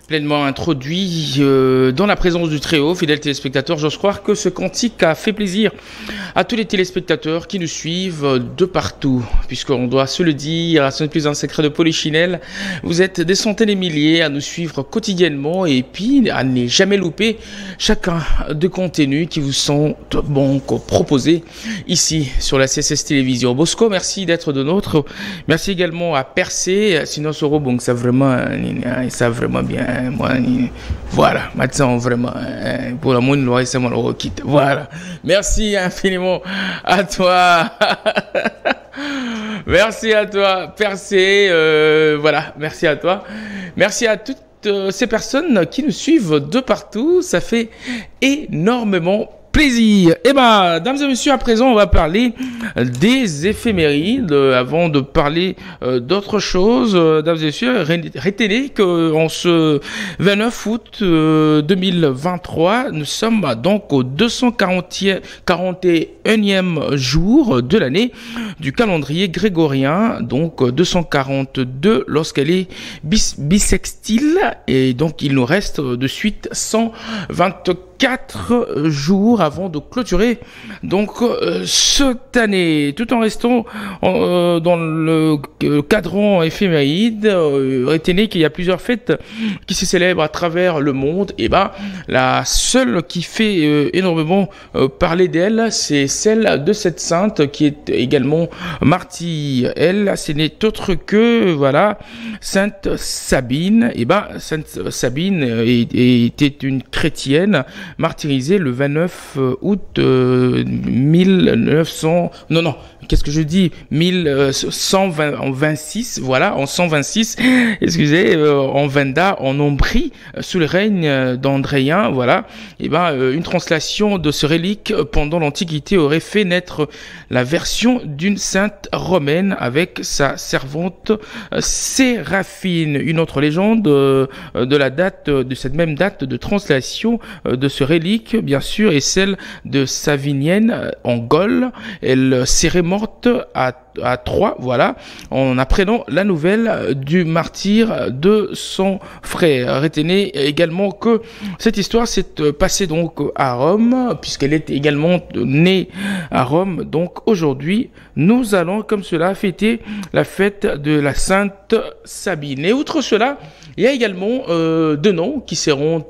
pleinement introduit dans la présence du Très-Haut. Fidèles téléspectateurs, j'ose croire que ce cantique a fait plaisir à tous les téléspectateurs qui nous suivent de partout, puisqu'on doit se le dire, ce n'est plus un secret de Polichinelle, vous êtes des centaines et milliers à nous suivre quotidiennement et puis à ne jamais louper chacun de contenus qui vous sont donc proposés ici sur la CSS Télévision. Bosco, merci d'être de nôtre. Merci également à Percé, sinon Soro, bon, ça vraiment bien. Moi, voilà, maintenant vraiment, pour la moindre loi, c'est mon quitte. Voilà, merci infiniment à toi. Merci à toi, Percé. Voilà, merci à toi. Merci à toutes ces personnes qui nous suivent de partout. Ça fait énormément plaisir. Eh ben, dames et messieurs, à présent, on va parler des éphémérides. Avant de parler d'autre chose, dames et messieurs, retenez qu'en ce 29 août 2023, nous sommes donc au 241e jour de l'année du calendrier grégorien, donc 242 lorsqu'elle est bissextile, et donc il nous reste de suite 124 jours avant de clôturer donc cette année, tout en restant dans le cadran éphéméride. Retenez qu'il y a plusieurs fêtes qui se célèbrent à travers le monde. Et ben, la seule qui fait énormément parler d'elle, c'est celle de cette sainte qui est également martyre. Elle, ce n'est autre que, voilà, Sainte Sabine. Et ben, Sainte Sabine était une chrétienne martyrisée le 29 août 1900, non, qu'est-ce que je dis, 1126, voilà, en 126, excusez, en Venda, en Ombrie, sous le règne d'Andréen, voilà. Et ben, une translation de ce relique pendant l'Antiquité aurait fait naître la version d'une sainte romaine avec sa servante Séraphine. Une autre légende de cette même date de translation de ce relique, bien sûr, est celle de Savinienne en Gaule. Elle serait morte à Troyes, voilà, en apprenant la nouvelle du martyre de son frère. Retenez également que cette histoire s'est passée donc à Rome, puisqu'elle est également née à Rome. Donc aujourd'hui, nous allons comme cela fêter la fête de la Sainte Sabine. Et outre cela, il y a également deux noms qui seront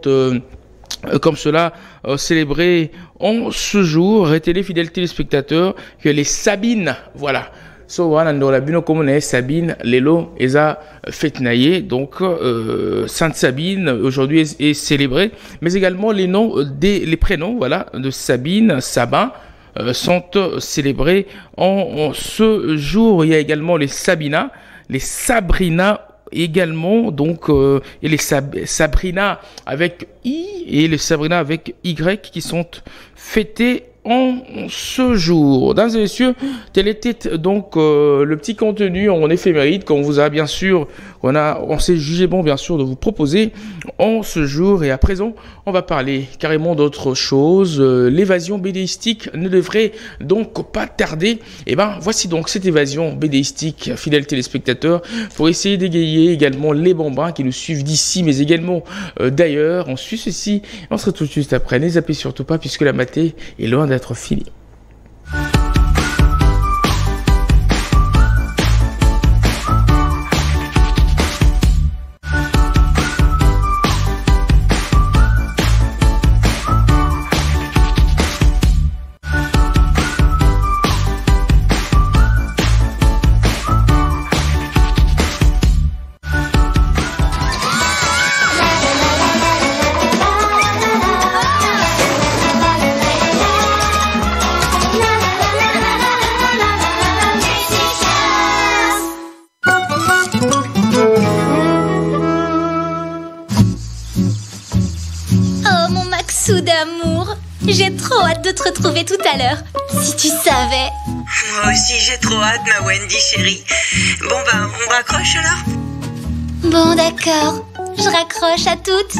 comme cela célébrés en ce jour. Retenez, fidèles téléspectateurs, que les Sabines, voilà, so wana ndo la bino komone Sabine lelo eza fetnaye, donc Sainte Sabine aujourd'hui est célébrée, mais également les noms les prénoms, voilà, de Sabine, Sabin sont célébrés en ce jour. Il y a également les Sabina, les Sabrina également, donc et les Sabrina avec I et les Sabrina avec Y qui sont fêtés en ce jour. Mesdames et messieurs, tel était donc le petit contenu en éphéméride qu'on vous a bien sûr, on s'est jugé bon bien sûr de vous proposer en ce jour. Et à présent, on va parler carrément d'autre chose. L'évasion bédéistique ne devrait donc pas tarder. Et ben voici donc cette évasion bédéistique, fidèles téléspectateurs, pour essayer d'égayer également les bambins qui nous suivent d'ici, mais également d'ailleurs. On suit ceci, on se retrouve juste après. Ne zappez surtout pas puisque la matinée est loin d'être finie. D'amour, j'ai trop hâte de te retrouver tout à l'heure. Si tu savais. Moi aussi j'ai trop hâte, ma Wendy chérie. Bon ben, on raccroche alors? Bon d'accord, je raccroche à toutes.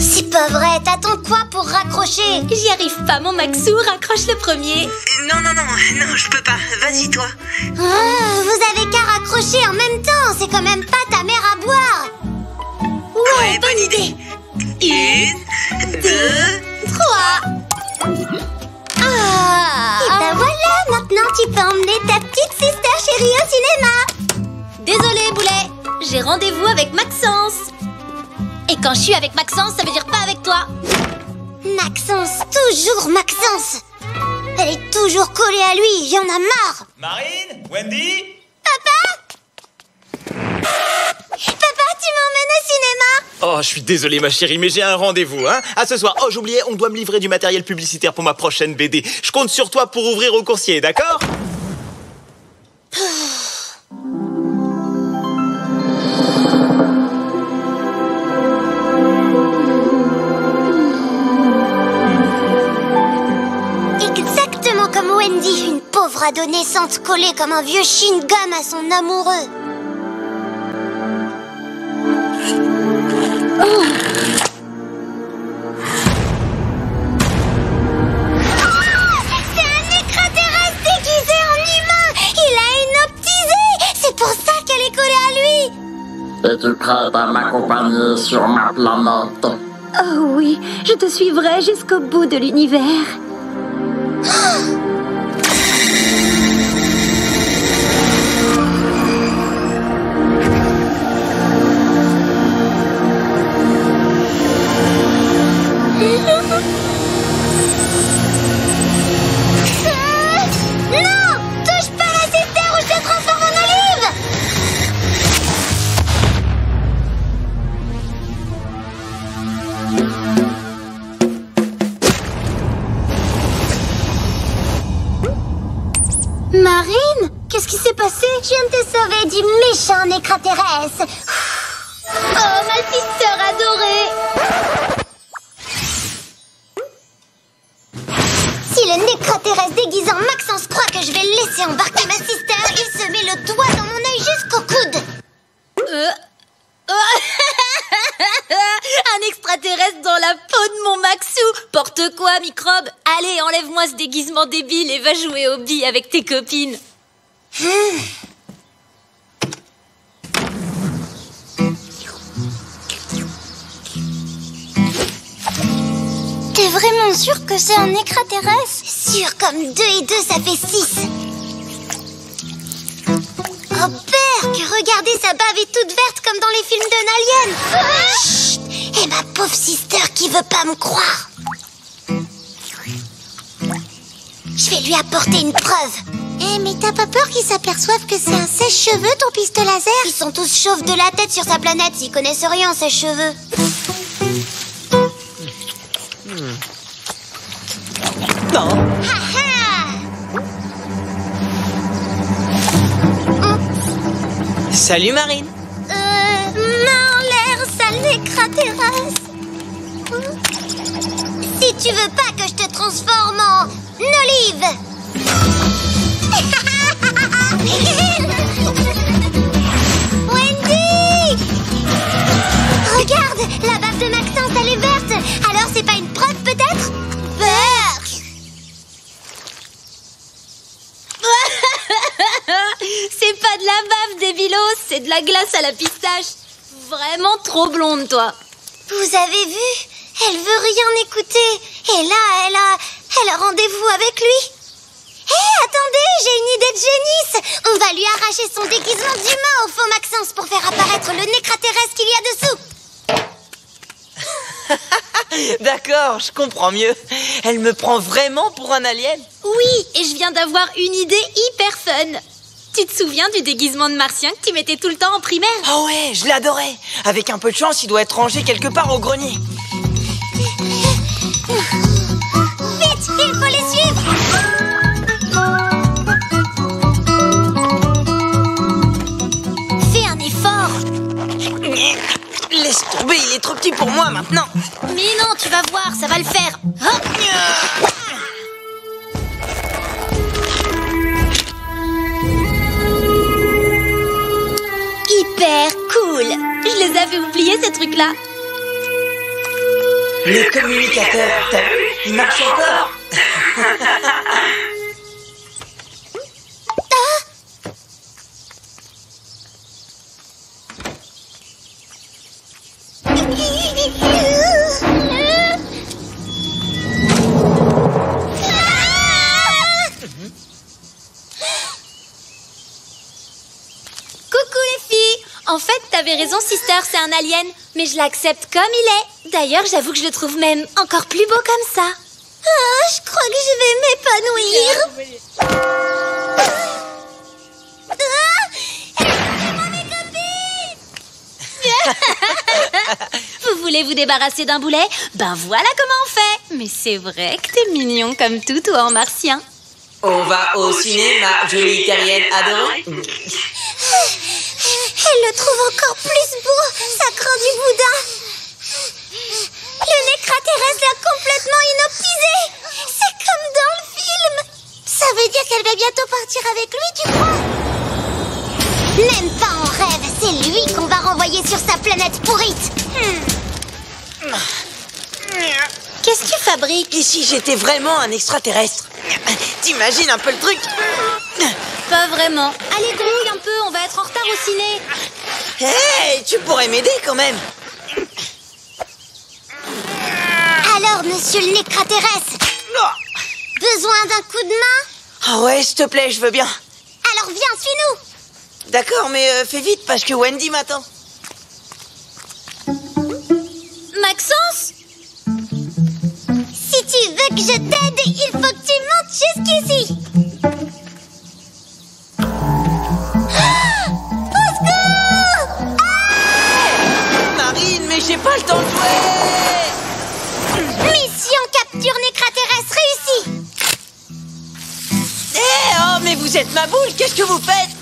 C'est pas vrai, t'attends quoi pour raccrocher? J'y arrive pas, mon Maxou, raccroche le premier. Non, je peux pas. Vas-y, toi. Vous avez qu'à raccrocher en même temps, c'est quand même pas ta mère à boire. Ouais, bonne idée. 1, 2, 3. Et ben voilà, maintenant tu peux emmener ta petite sister chérie au cinéma. Désolé, Boulet, j'ai rendez-vous avec Maxence. Et quand je suis avec Maxence, ça veut dire pas avec toi. Maxence, toujours Maxence. Elle est toujours collée à lui, j'en ai marre. Marine? Wendy? Papa, tu m'emmènes au cinéma? Oh, je suis désolé ma chérie, mais j'ai un rendez-vous, hein. À ce soir. Oh, j'oubliais, on doit me livrer du matériel publicitaire pour ma prochaine BD. Je compte sur toi pour ouvrir au coursier, d'accord? Exactement comme Wendy, une pauvre adolescente collée comme un vieux chewing-gum à son amoureux. C'est un extraterrestre déguisé en humain. Il a hypnotisé. C'est pour ça qu'elle est collée à lui. Es-tu prête à m'accompagner sur ma planète? Oh oui, je te suivrai jusqu'au bout de l'univers. Non, touche pas la sister ou je te transforme en olive. Marine, qu'est-ce qui s'est passé? Je viens de te sauver du méchant extraterrestre. Oh, ma sister adorée. Si le nécroterrestre déguisé en Maxence croit que je vais laisser embarquer ma sister, il se met le doigt dans mon œil jusqu'au coude. Un extraterrestre dans la peau de mon Maxou. Porte quoi, microbe? Allez, enlève-moi ce déguisement débile et va jouer au billes avec tes copines. T'es vraiment sûr que c'est un extraterrestre? Sûr comme 2 et 2 ça fait 6. Oh Berk, regardez, sa bave est toute verte comme dans les films d'un alien. Chut. Et ma pauvre sister qui veut pas me croire. Je vais lui apporter une preuve. Eh mais t'as pas peur qu'ils s'aperçoivent que c'est un sèche-cheveux ton pistolet laser? Ils sont tous chauves de la tête sur sa planète, ils connaissent rien en sèche-cheveux. Non. Salut Marine. Main en l'air, sale extraterrestre. Si tu veux pas que je te transforme en olive. Wendy! Regarde, la bave de Maxence, elle est verte. Alors c'est pas une preuve peut-être? Berk! C'est pas de la bave, débilos, c'est de la glace à la pistache. Vraiment trop blonde, toi. Vous avez vu? Elle veut rien écouter. Et là, elle a rendez-vous avec lui. Hé, attendez, j'ai une idée de génie. On va lui arracher son déguisement d'humain au faux Maxence pour faire apparaître le nécraterrestre qu'il y a dessous. D'accord, je comprends mieux. Elle me prend vraiment pour un alien? Oui, et je viens d'avoir une idée hyper fun. Tu te souviens du déguisement de martien que tu mettais tout le temps en primaire? Ah ouais, je l'adorais. Avec un peu de chance, il doit être rangé quelque part au grenier. Vite, il faut les suivre. Fais un effort. Laisse tomber, il est trop petit pour moi maintenant. Mais non, tu vas voir, ça va le faire. Hop. Hyper cool. Je les avais oubliés, ces trucs-là. Le communicateur, t'as vu? Il marche encore. En fait, t'avais raison, Sister, c'est un alien. Mais je l'accepte comme il est. D'ailleurs, j'avoue que je le trouve même encore plus beau comme ça. Ah, je crois que je vais m'épanouir. Aidez-moi, mes copines. Vous voulez vous débarrasser d'un boulet? Ben voilà comment on fait. Mais c'est vrai que t'es mignon comme tout, toi, en martien. On va au cinéma, jolie terrienne adorée. Elle le trouve encore plus beau, ça craint du boudin. Le nécraterrestre l'a complètement inoptisé. C'est comme dans le film. Ça veut dire qu'elle va bientôt partir avec lui, tu crois? Même pas en rêve, c'est lui qu'on va renvoyer sur sa planète pourrite. Qu'est-ce que tu fabriques? Et si j'étais vraiment un extraterrestre? T'imagines un peu le truc? Pas vraiment. Allez, grouille un peu, on va être en retard au ciné. Hey, tu pourrais m'aider quand même. Alors, monsieur le nécraterrestre, besoin d'un coup de main? Ah ouais, s'il te plaît, je veux bien. Alors viens, suis-nous. D'accord, mais fais vite parce que Wendy m'attend. Maxence? Si tu veux que je t'aide, il faut que tu montes jusqu'ici. Au secours! Marine, mais j'ai pas le temps de jouer. Mission capture nécraterrestre réussie. Oh, mais vous êtes ma boule, qu'est-ce que vous faites?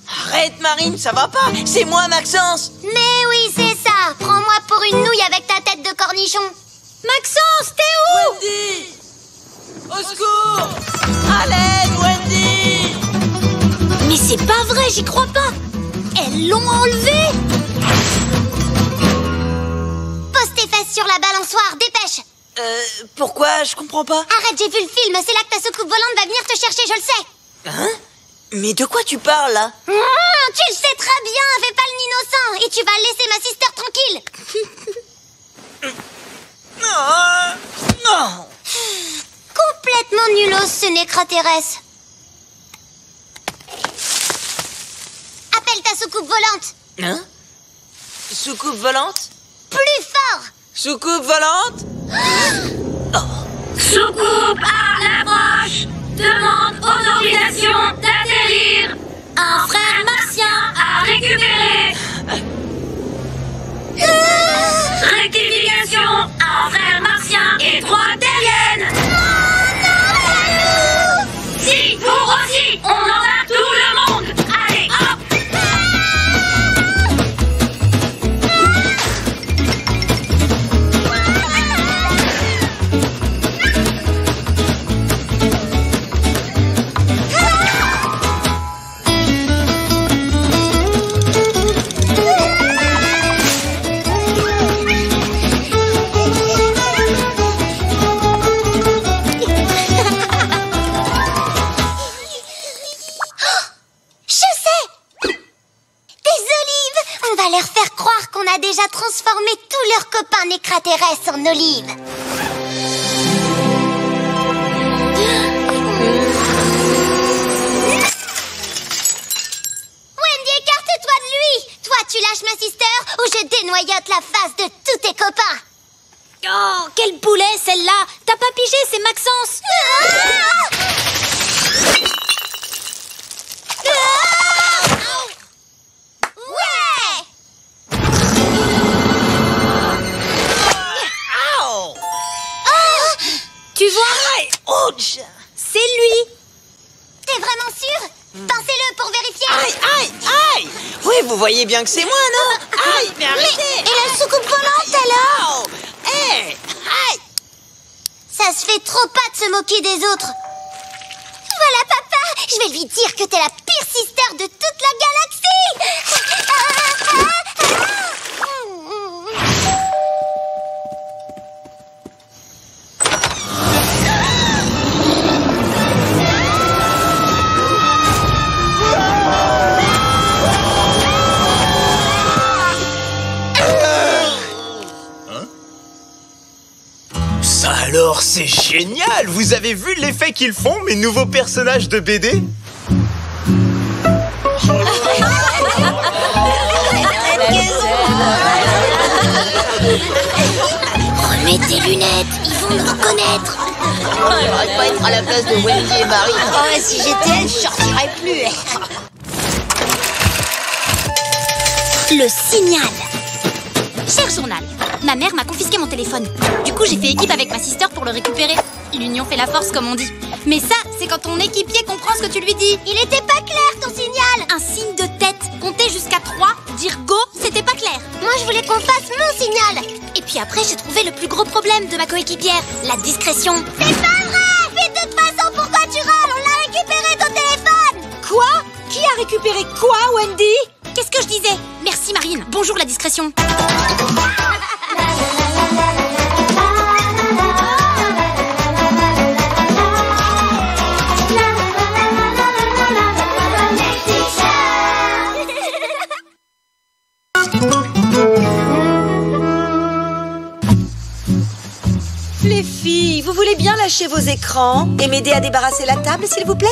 Arrête, Marine, ça va pas. C'est moi, Maxence. Mais oui, c'est ça. Prends-moi pour une nouille avec ta tête de cornichon. Maxence, t'es où? Wendy! Au secours! À l'aide, Wendy! Mais c'est pas vrai, j'y crois pas. Elles l'ont enlevé. Pose tes fesses sur la balançoire, dépêche. Pourquoi? Je comprends pas. Arrête, j'ai vu le film. C'est là que ta soucoupe volante va venir te chercher, je le sais. Hein? Mais de quoi tu parles, là? Tu le sais très bien. Fais pas l'innocent. Et tu vas laisser ma sister tranquille. Non! Complètement nulos, ce nécraterrestre. Appelle ta soucoupe volante. Hein? Soucoupe volante? Plus fort. Soucoupe volante? Soucoupe à l'approche. Demande autorisation d'atterrir. Un frère martien À récupérer. Rectification. Un frère martien et 3 terriennes. Si, vous aussi, on en a tout le monde. Allez, hop. Déjà transformé tous leurs copains nécraterrestres en olives. Wendy, écarte-toi de lui. Toi, tu lâches ma sister ou je dénoyote la face de tous tes copains. Oh, quel boulet celle-là. T'as pas pigé, c'est Maxence. Tu vois? Ouch! C'est lui. T'es vraiment sûr? Pincez-le pour vérifier. Aïe, aïe, aïe! Oui, vous voyez bien que c'est moi, non? Aïe, mais arrêtez! Et la soucoupe volante alors? Hey! Aïe! Ça se fait trop pas de se moquer des autres. Voilà, papa, je vais lui dire que t'es la pire sister de toute la galaxie. Ça alors, c'est génial! Vous avez vu l'effet qu'ils font, mes nouveaux personnages de BD? Remets tes lunettes, ils vont nous reconnaître. J'aimerais pas être à la place de Wendy et Marie. Oh, si j'étais elle, je sortirais plus. Le signal. Cher journal, ma mère m'a confisqué mon téléphone. Du coup, j'ai fait équipe avec ma sister pour le récupérer. L'union fait la force, comme on dit. Mais ça, c'est quand ton équipier comprend ce que tu lui dis. Il était pas clair, ton signal. Un signe de tête, compter jusqu'à 3, dire go, c'était pas clair. Moi, je voulais qu'on fasse mon signal. Et puis après, j'ai trouvé le plus gros problème de ma coéquipière, la discrétion. C'est pas vrai. Mais de toute façon, pourquoi tu râles? On l'a récupéré, ton téléphone. Quoi? Qui a récupéré quoi, Wendy? Qu'est-ce que je disais? Merci Marine, bonjour la discrétion. Les filles, vous voulez bien lâcher vos écrans et m'aider à débarrasser la table, s'il vous plaît?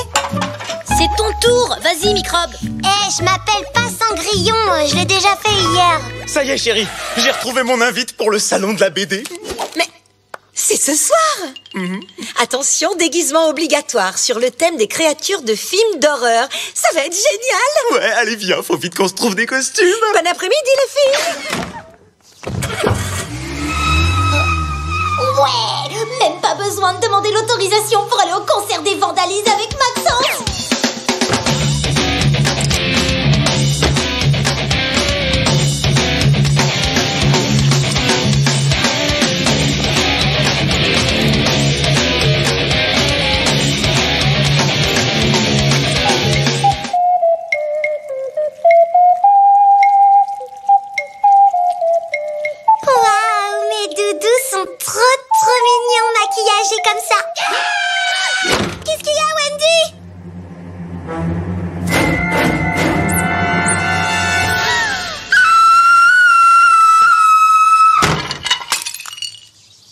C'est ton tour, vas-y microbe. Je m'appelle pas Cendrillon, je l'ai déjà fait hier. Ça y est, chérie, j'ai retrouvé mon invite pour le salon de la BD. Mais c'est ce soir. Attention, déguisement obligatoire sur le thème des créatures de films d'horreur. Ça va être génial. Ouais, allez, viens, faut vite qu'on se trouve des costumes. Bon après-midi, les filles. Ouais, même pas besoin de demander l'autorisation pour aller au concert des Vandalises avec Maxence. Trop mignon, maquillagé comme ça. Qu'est-ce qu'il y a, Wendy?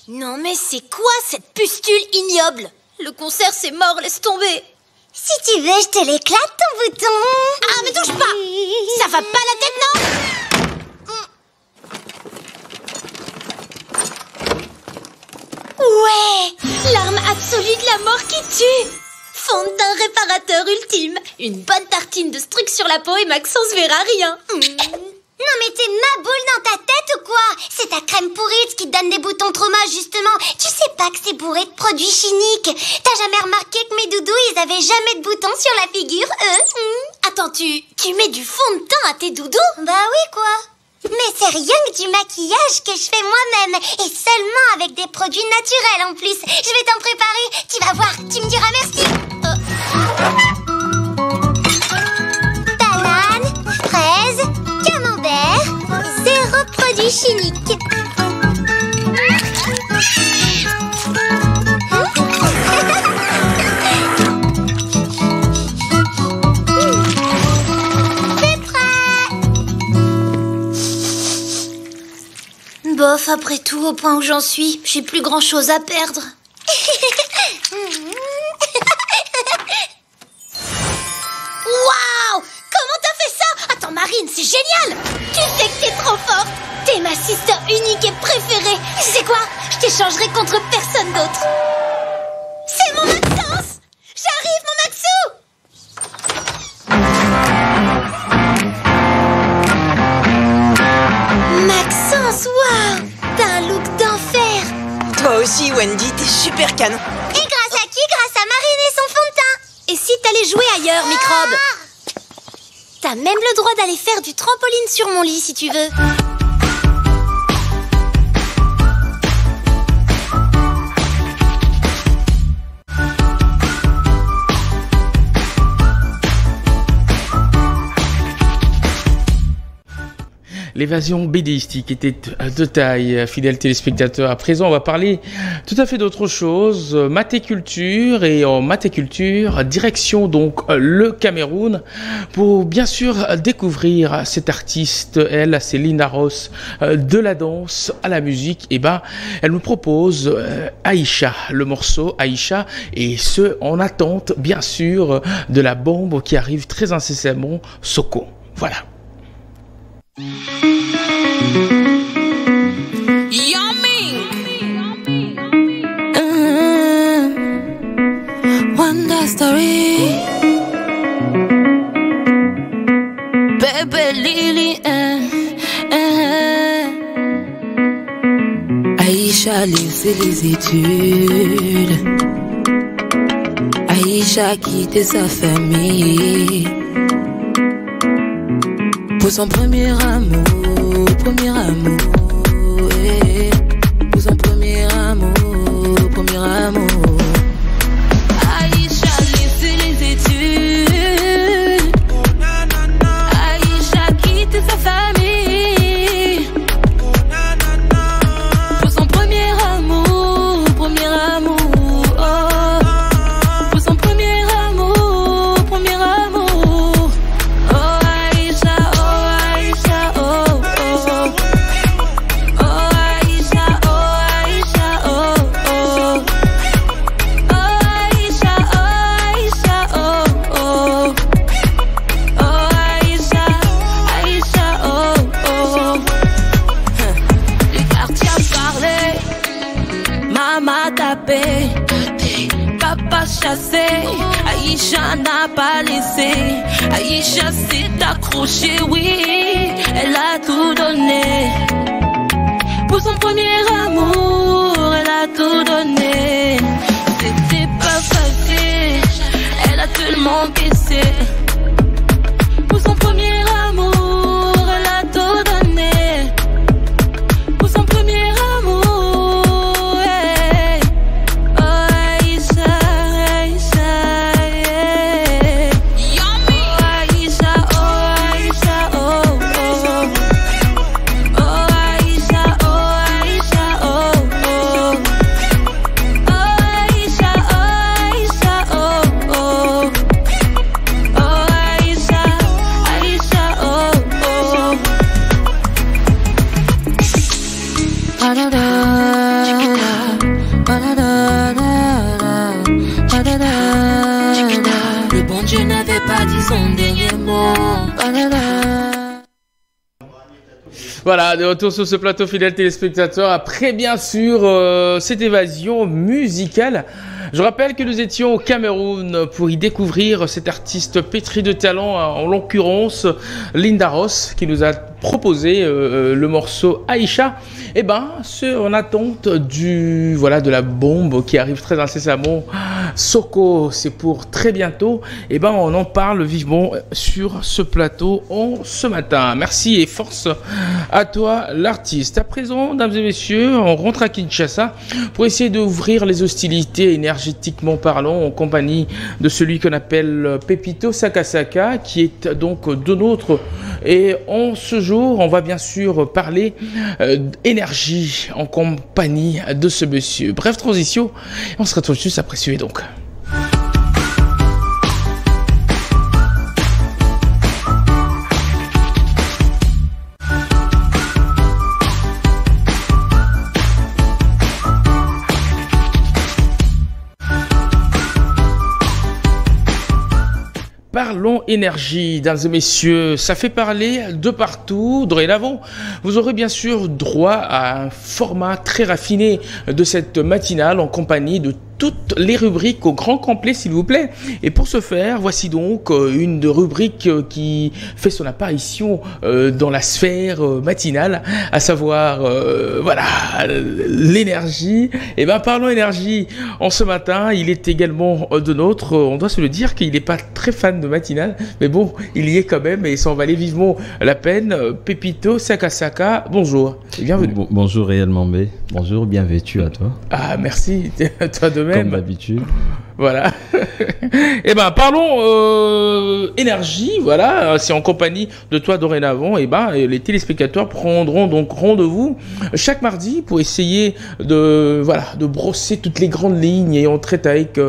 Non mais c'est quoi cette pustule ignoble? Le concert c'est mort, laisse tomber. Si tu veux, je te l'éclate ton bouton. Ah mais touche pas. Ça va pas la tête, non? Ouais, l'arme absolue de la mort qui tue. Fonte d'un réparateur ultime. Une bonne tartine de truc sur la peau et Maxence verra rien. Non mais t'es ma boule dans ta tête ou quoi? C'est ta crème pourrite qui te donne des boutons trop moches justement. Tu sais pas que c'est bourré de produits chimiques. T'as jamais remarqué que mes doudous ils avaient jamais de boutons sur la figure, eux? Attends, tu mets du fond de teint à tes doudous? Bah oui quoi. Mais c'est rien que du maquillage que je fais moi-même. Et seulement avec des produits naturels en plus. Je vais t'en préparer, tu vas voir, tu me diras merci. Banane, fraise, camembert, 0 produits chimiques. Bof, après tout, au point où j'en suis, j'ai plus grand chose à perdre. Waouh! Comment t'as fait ça? Attends, Marine, c'est génial! Tu sais que t'es trop forte! T'es ma sister unique et préférée! Tu sais quoi? Je t'échangerai contre personne d'autre! C'est mon Maxence! J'arrive, mon Maxou! Maxence, waouh! T'as un look d'enfer! Toi aussi, Wendy, t'es super canon. Et grâce à qui? Grâce à Marine et son fond de teint. Et si t'allais jouer ailleurs, microbe? T'as même le droit d'aller faire du trampoline sur mon lit si tu veux. L'évasion BDistique était de taille, fidèles téléspectateurs. À présent, on va parler tout à fait d'autre chose, matéculture, et en matéculture, direction donc le Cameroun pour bien sûr découvrir cette artiste. Elle, c'est Linda Ross, de la danse à la musique. Et ben, elle nous propose Aïcha, le morceau Aïcha, et ce en attente bien sûr de la bombe qui arrive très incessamment, Soko. Voilà. Wonder Story, Baby Lily, Aïcha laissé les études, Aïcha quitté sa famille pour son premier amour, pour son premier amour. Aïcha laissé les études, Aïcha quitté sa famille pour son premier amour, pour son premier amour. Oh Aïcha, oh Aïcha, Les quartiers a parlé, maman tapé, papa chassé, Aïcha n'a pas laissé, Aïcha s'est accrochée, oui, elle a tout donné. Pour son premier amour, elle a tout donné. C'était pas facile, elle a tellement baissé. Pour son premier amour, elle a tout donné. Pour son premier amour, hey. Oh Aïcha, Aïcha, yeah. Oh Aïcha, oh oh. Oh Aïcha, oh oh. Oh Aïcha, oh oh. Oh Aïcha, oh oh. Le bon Dieu n'avait pas dit son dernier mot. Voilà, de retour sur ce plateau, fidèles téléspectateurs, après bien sûr cette évasion musicale. Je rappelle que nous étions au Cameroun pour y découvrir cette artiste pétrie de talent, en l'occurrence Linda Ross, qui nous a proposé le morceau Aïcha. Et ben, c'est en attente de la bombe qui arrive très incessamment. Soko, c'est pour très bientôt. Et ben, on en parle vivement sur ce plateau ce matin. Merci et force à toi, l'artiste. À présent, mesdames et messieurs, on rentre à Kinshasa pour essayer d'ouvrir les hostilités énergétiquement parlant en compagnie de celui qu'on appelle Pepito Sakasaka, qui est donc de nôtre. Et en ce jour, on va bien sûr parler énergie en compagnie de ce monsieur. Bref transition, on se retrouve juste après celui donc. Parlons énergie, mesdames et messieurs, ça fait parler de partout. Dorénavant, vous aurez bien sûr droit à un format très raffiné de cette matinale en compagnie de toutes les rubriques au grand complet, s'il vous plaît. Et pour ce faire, voici donc une rubrique qui fait son apparition dans la sphère matinale, à savoir, voilà, l'énergie. Et ben, parlons énergie. En ce matin, il est également de nôtre. On doit se le dire qu'il n'est pas très fan de matinale, mais bon, il y est quand même et ça en valait vivement la peine. Pepito Sakasaka, bonjour et bienvenue. Bonjour réellement B. Bonjour, bien vêtu à toi. Ah, merci, toi de même. Comme d'habitude. Voilà. Et ben parlons énergie, voilà, c'est en compagnie de toi dorénavant. Et ben les téléspectateurs prendront donc rendez-vous chaque mardi pour essayer de brosser toutes les grandes lignes et on traite avec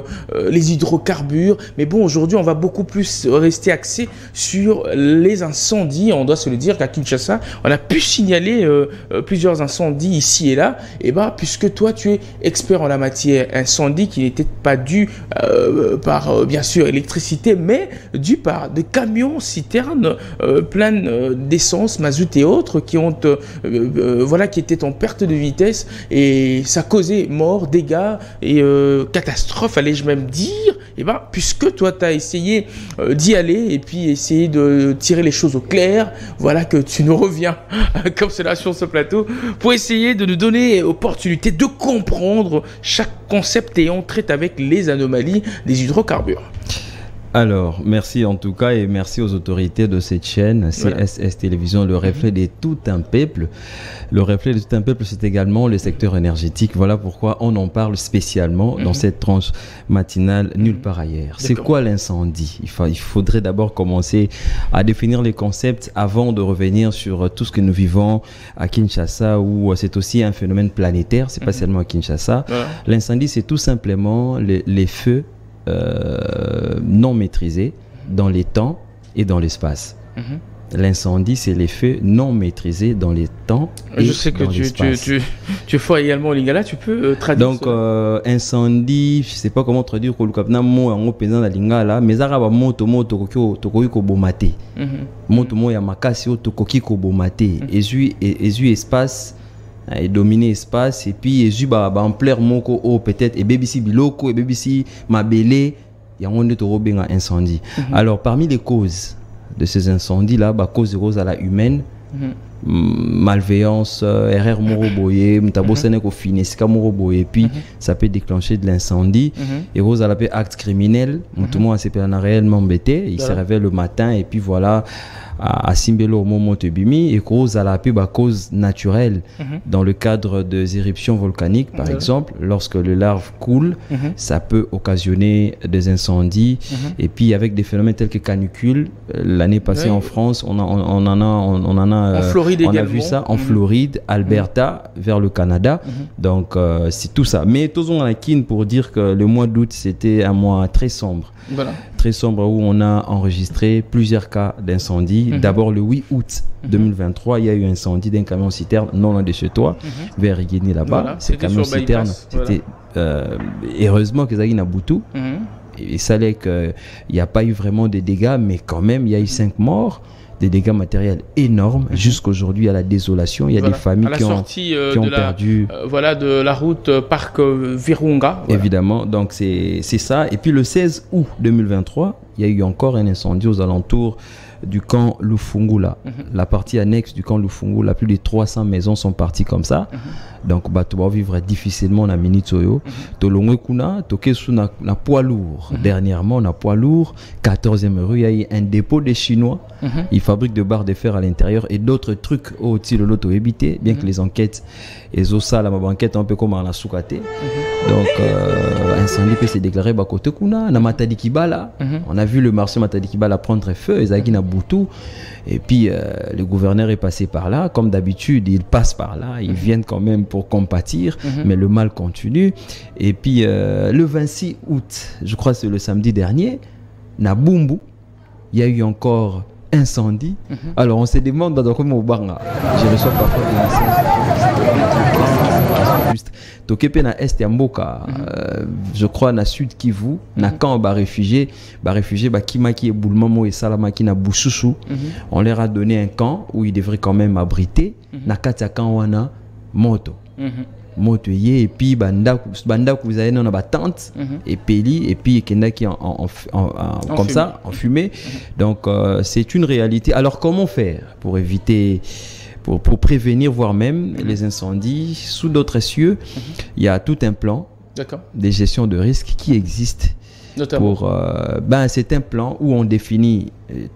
les hydrocarbures. Mais bon, aujourd'hui, on va beaucoup plus rester axé sur les incendies. On doit se le dire qu'à Kinshasa, on a pu signaler plusieurs incendies ici et là. Et ben puisque toi tu es expert en la matière, incendie qui n'était pas dû par bien sûr électricité, mais dû par des camions citernes pleines d'essence, mazout et autres qui ont qui étaient en perte de vitesse et ça causait mort, dégâts et catastrophe, allais-je même dire. Et ben puisque toi tu as essayé d'y aller et puis essayer de tirer les choses au clair, voilà que tu nous reviens comme cela sur ce plateau pour essayer de nous donner l'opportunité de comprendre chaque concept et on traite avec les anomalies des hydrocarbures. Alors, merci en tout cas et merci aux autorités de cette chaîne, CSS Télévision, le reflet de tout un peuple. Le reflet de tout un peuple, c'est également le secteur énergétique. Voilà pourquoi on en parle spécialement dans cette tranche matinale nulle part ailleurs. C'est quoi l'incendie? Il faudrait d'abord commencer à définir les concepts avant de revenir sur tout ce que nous vivons à Kinshasa où c'est aussi un phénomène planétaire, c'est pas seulement à Kinshasa. L'incendie, c'est tout simplement les feux non maîtrisés dans les temps et dans l'espace. L'incendie, c'est les feux non maîtrisés dans les temps et je sais que tu fais également au Lingala, tu peux traduire. Donc, incendie, je sais pas comment traduire au Lukapna, mo en pesant la Lingala, mais araba moto tokoki ko bomate. Moto mo ya makasi o tokoki ko bomate. Ezu espace et dominer espace et puis ezu ba ampleur moko o peut-être et BBC biloko et BBC mabele ya onde to robenga incendie. Alors parmi les causes de ces incendies là, cause rose à la humaine, malveillance, erreur moroboye, mtabosene ko finesika moroboye, puis ça peut déclencher de l'incendie. Et rose à la paix acte criminel, tout le monde s'est réellement embêté, il se réveille le matin et puis voilà. À Simbelo au moment de Bimi et cause à la paix cause naturelle dans le cadre des éruptions volcaniques par exemple lorsque le lave coule ça peut occasionner des incendies et puis avec des phénomènes tels que canicule l'année passée en France on en a en Floride on a vu ça en Floride, Alberta vers le Canada donc c'est tout ça mais tous on a kin pour dire que le mois d'août c'était un mois très sombre. Très sombre où on a enregistré plusieurs cas d'incendie. D'abord le 8 août 2023, il y a eu un incendie d'un camion citerne non loin de chez toi, vers Rigeni là-bas. Ce camion citerne, c'était heureusement que Zaghi Naboutou. Et ça allait qu'il n'y a pas eu vraiment de dégâts, mais quand même il y a eu 5 morts. Des dégâts matériels énormes jusqu'aujourd'hui à la désolation. Il y a des familles qui ont perdu. De la route Parc Virunga. Évidemment, donc c'est ça. Et puis le 16 août 2023, il y a eu encore un incendie aux alentours du camp Lufungula. La partie annexe du camp Lufungula, plus de 300 maisons sont parties comme ça. Donc, tu vas vivre difficilement dans Minitoyo. Tolongwe Kuna, Tokesu na poids lourd. Dernièrement, on a poids lourd. 14e rue, il y a eu un dépôt des Chinois. Ils fabriquent de barres de fer à l'intérieur et d'autres trucs au-dessus de l'auto évité, bien que les enquêtes, et ça, la enquête un peu comme à la Soukate. Donc, incendie peut se déclarer côté Kuna, na Matadi Kibala. On a vu le marché Matadi Kibala prendre feu, Ezagi na Boutou. Et puis, le gouverneur est passé par là. Comme d'habitude, ils passent par là. Ils viennent quand même pour compatir, mais le mal continue. Et puis, le 26 août, je crois que c'est le samedi dernier, na Bumbu, il y a eu encore incendie. Alors, on se demande dans comment au Banga. Je reçois parfois des messages. Tokepe na Est Yamboka, je crois na Sud Kivu, na camp réfugiés, Kimaki et Boulmamo et Salamaki na Bouchouchou. On leur a donné un camp où ils devraient quand même abriter. Na Katia Kanwana, moto. Moto et puis banda kuzaena on a tente et peli et puis kenda qui comme ça en fumée. Donc c'est une réalité. Alors comment faire pour éviter pour prévenir voire même les incendies sous d'autres cieux? Il y a tout un plan de gestion de risque qui existe. Pour c'est un plan où on définit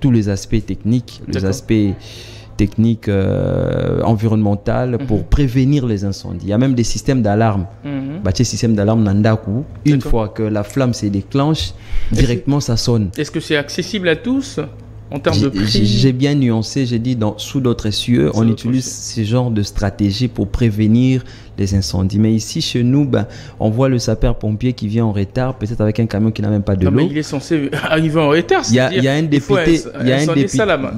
tous les aspects techniques, les aspects techniques environnementales pour prévenir les incendies. Il y a même des systèmes d'alarme Bâtir système d'alarme Nandaku. Une fois que la flamme se déclenche, directement ça sonne. Est-ce que c'est accessible à tous en termes de prix? J'ai bien nuancé, j'ai dit sous d'autres cieux, on utilise ce genre de stratégie pour prévenir les incendies. Mais ici, chez nous, on voit le sapeur-pompier qui vient en retard, peut-être avec un camion qui n'a même pas de l'eau. Mais il est censé arriver en retard. Il y a un député, il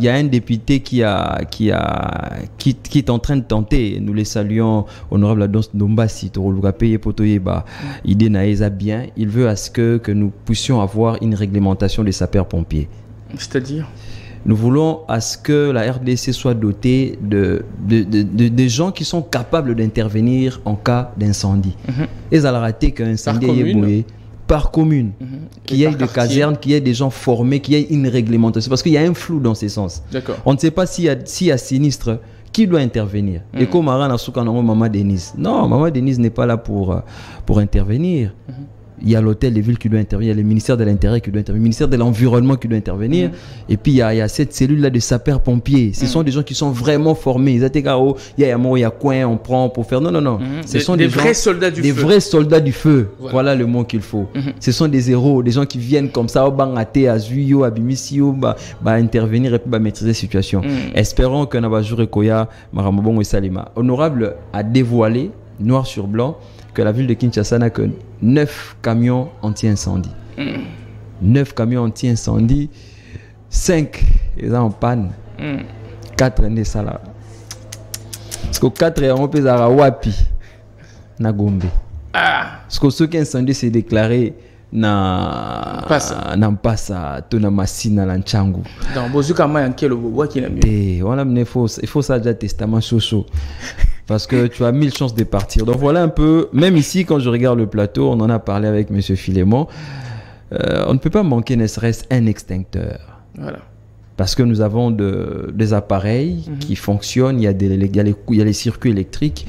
y a un député qui est en train de tenter. Nous les saluons, honorable Adonce Dombassi, Torolugapeye Potoyeba, Idé Naïza bien. Il veut à ce que nous puissions avoir une réglementation des sapeurs-pompiers. C'est-à-dire, nous voulons à ce que la RDC soit dotée de gens qui sont capables d'intervenir en cas d'incendie. Et ça a raté qu'un incendie est boué par commune, qu'il y ait des casernes, qu'il y ait des gens formés, qu'il y ait une réglementation. Parce qu'il y a un flou dans ces sens. On ne sait pas s'il y a sinistre, qui doit intervenir. Et comme Maman Denise. Non, Maman Denise n'est pas là pour intervenir. Il y a l'hôtel des villes qui doit intervenir, il y a le ministère de l'Intérieur qui doit intervenir, le ministère de l'Environnement qui doit intervenir. Et puis il y a cette cellule-là de sapeurs-pompiers. Ce sont des gens qui sont vraiment formés. Il y a coin, on prend pour faire. Non. Ce sont des vrais soldats du feu. Des vrais soldats du feu. Voilà le mot qu'il faut. Ce sont des héros, des gens qui viennent comme ça, intervenir et puis maîtriser la situation. Espérons que Nabajou Koya, Maramobongo et Salima, honorable, a dévoilé, noir sur blanc, que la ville de Kinshasa n'a que 9 camions anti-incendie. 9 camions anti-incendie, 5 ils sont en panne, 4 sont là. Parce que 4 sont en wapi na Gombe. Parce que ceux qui incendie s'est déclaré na Mpasa, na Massina, na Nchangu. Dans Bozuka Mayanke le bois qui l'a mis. Il faut ça déjà testament chaud. Parce que tu as 1000 chances de partir. Donc voilà un peu, même ici quand je regarde le plateau, on en a parlé avec M. Filémon, on ne peut pas manquer ne serait-ce un extincteur. Voilà. Parce que nous avons des appareils qui fonctionnent, il y a les circuits électriques.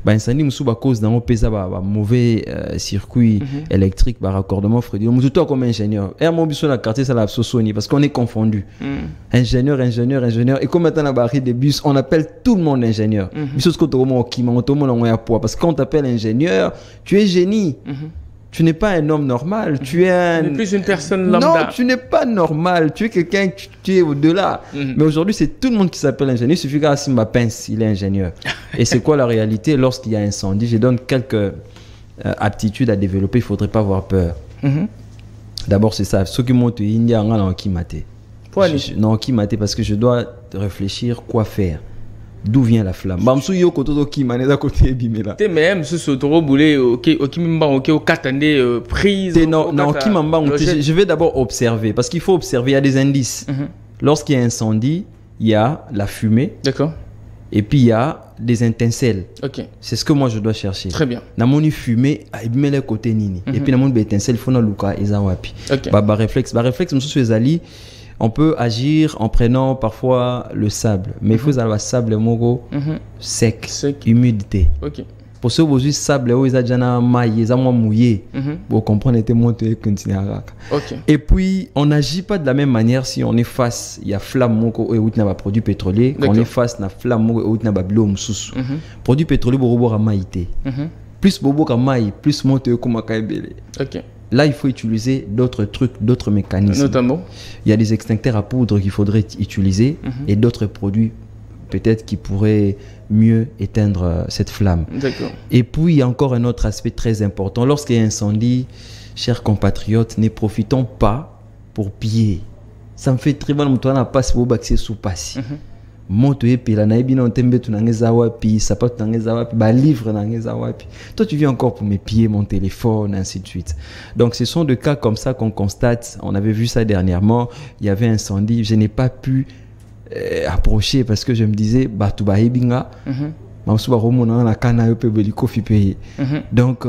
Incendie à cause d'un mauvais circuit électrique, raccordement Freddy. Nous sommes comme ingénieur. Et mon bus sur la quartier, ça la Sosoni parce qu'on est confondu. Ingénieur. Et comme maintenant la barrière des bus, on appelle tout le monde ingénieur. Parce que quand on t'appelle ingénieur, tu es génie. Tu n'es pas un homme normal, tu es plus une personne lambda. Non, tu n'es pas normal, tu es quelqu'un, tu es au-delà. Mais aujourd'hui, c'est tout le monde qui s'appelle ingénieur. Il suffit qu'à Simba Pince, il est ingénieur. Et c'est quoi la réalité lorsqu'il y a un incendie? Je donne quelques aptitudes à développer, il ne faudrait pas avoir peur. D'abord, c'est ça. Ceux qui montent India, on a un kimaté. Non, kimaté parce que je dois réfléchir quoi faire. D'où vient la flamme? Je vais d'abord observer parce qu'il faut observer, il y a des indices. Lorsqu'il y a un incendie, il y a la fumée. D'accord. Et puis il y a des étincelles. C'est ce que moi je dois chercher. Très bien. Namoni fumée, il met le côté nini. Et puis namoni étincelle, il faut na luka ezawapi. Réflexe, monsieur Zali. On peut agir en prenant parfois le sable, mais il faut avoir le sable sec, humidité. Pour ceux qui ont sable, ils ont déjà maillé, ils ont mouillé. Vous comprenez, et puis, on n'agit pas de la même manière si on est face, il y a flamme et il y a produit pétrolier. Quand on est face, il y a flamme et il y a bleu. Produit pétrolier, il y a maïté. Plus bobo ka maï, plus monte comme kaibele. Là, il faut utiliser d'autres trucs, d'autres mécanismes. Notamment, il y a des extincteurs à poudre qu'il faudrait utiliser et d'autres produits peut-être qui pourraient mieux éteindre cette flamme. Et puis, il y a encore un autre aspect très important. Lorsqu'il y a un incendie, chers compatriotes, ne profitons pas pour piller. Ça me fait très mal, on a pas pour baxer sous passe. Toi tu viens encore pour me piller mon téléphone, ainsi de suite. Donc ce sont des cas comme ça qu'on constate. On avait vu ça dernièrement, il y avait un incendie, je n'ai pas pu approcher parce que je me disais donc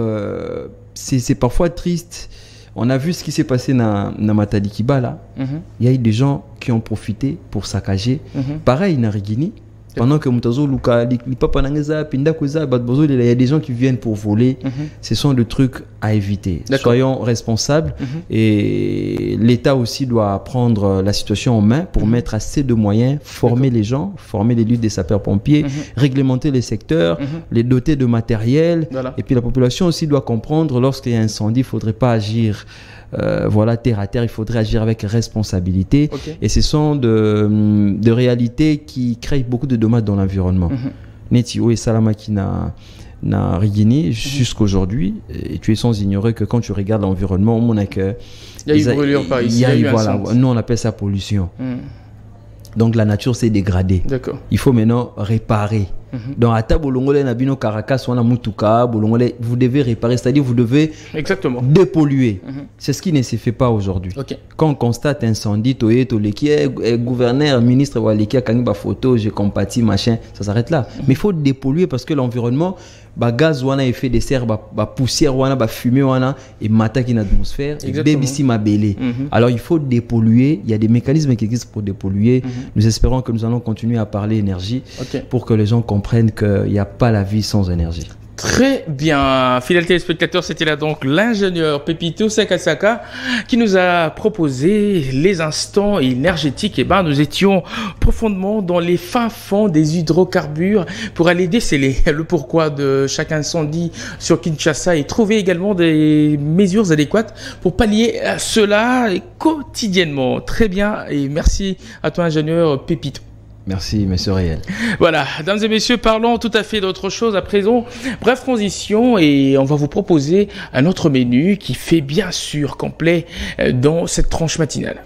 c'est parfois triste. On a vu ce qui s'est passé dans Matadi Kibala. Il y a eu des gens qui ont profité pour saccager. Pareil, dans Rigini, Pendant que Mutazo Luka, il y a des gens qui viennent pour voler. Ce sont des trucs à éviter. Soyons responsables et l'État aussi doit prendre la situation en main pour mettre assez de moyens, former les gens, former les luttes des sapeurs-pompiers, réglementer les secteurs, les doter de matériel. Et puis la population aussi doit comprendre lorsqu'il y a un incendie, il ne faudrait pas agir terre à terre, il faudrait agir avec responsabilité. Et ce sont de réalités qui créent beaucoup de dommages dans l'environnement. Netio et Salamaki n'a rigini jusqu'aujourd'hui, et tu es sans ignorer que quand tu regardes l'environnement, on a que il y a eu brûlure par ici, nous on appelle ça pollution. Donc la nature s'est dégradée. Il faut maintenant réparer. Donc à Bolongole Nabino Caracas ou Mutuka, Bolongole, vous devez réparer, c'est-à-dire vous devez dépolluer. C'est ce qui ne se fait pas aujourd'hui. Quand on constate un incendie, qui est gouverneur, ministre, qui a une photo, j'ai compatis, machin, ça s'arrête là. Mais il faut dépolluer parce que l'environnement, gaz wana effet de serre, poussière wana, fumée wana, et mata qui l'atmosphère, baby si ma belé. Alors il faut dépolluer. Il y a des mécanismes qui existent pour dépolluer. Nous espérons que nous allons continuer à parler énergie pour que les gens comprennent qu'il n'y a pas la vie sans énergie. Très bien, fidèles téléspectateurs, c'était là donc l'ingénieur Pepito Sakasaka qui nous a proposé les instants énergétiques. Et nous étions profondément dans les fins fonds des hydrocarbures pour aller déceler le pourquoi de chaque incendie sur Kinshasa et trouver également des mesures adéquates pour pallier cela quotidiennement. Très bien, et merci à toi ingénieur Pepito. Merci, monsieur Réel. Voilà, mesdames et messieurs, parlons tout à fait d'autre chose à présent. Bref transition, et on va vous proposer un autre menu qui fait bien sûr complet dans cette tranche matinale.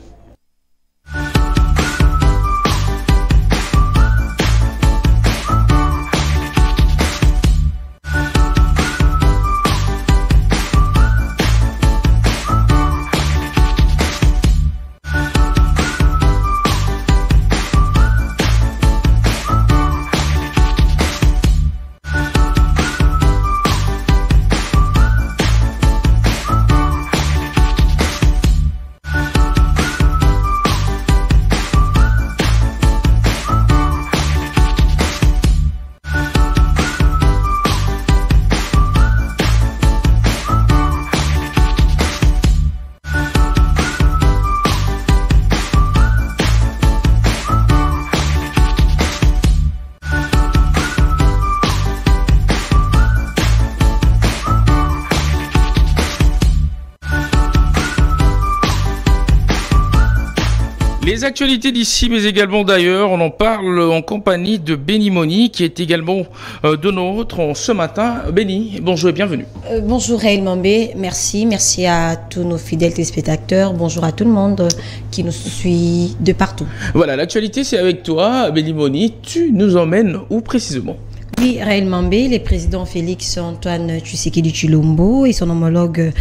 Les actualités d'ici, mais également d'ailleurs, on en parle en compagnie de Béni Moni, qui est également de nôtre ce matin. Béni, bonjour et bienvenue. Bonjour Raël Mambé, merci à tous nos fidèles téléspectateurs, bonjour à tout le monde qui nous suit de partout. Voilà, l'actualité c'est avec toi, Béni Moni, tu nous emmènes où précisément ? Oui, Raël Mambé, le président Félix Antoine Tshisekedi Tshilombo et son homologue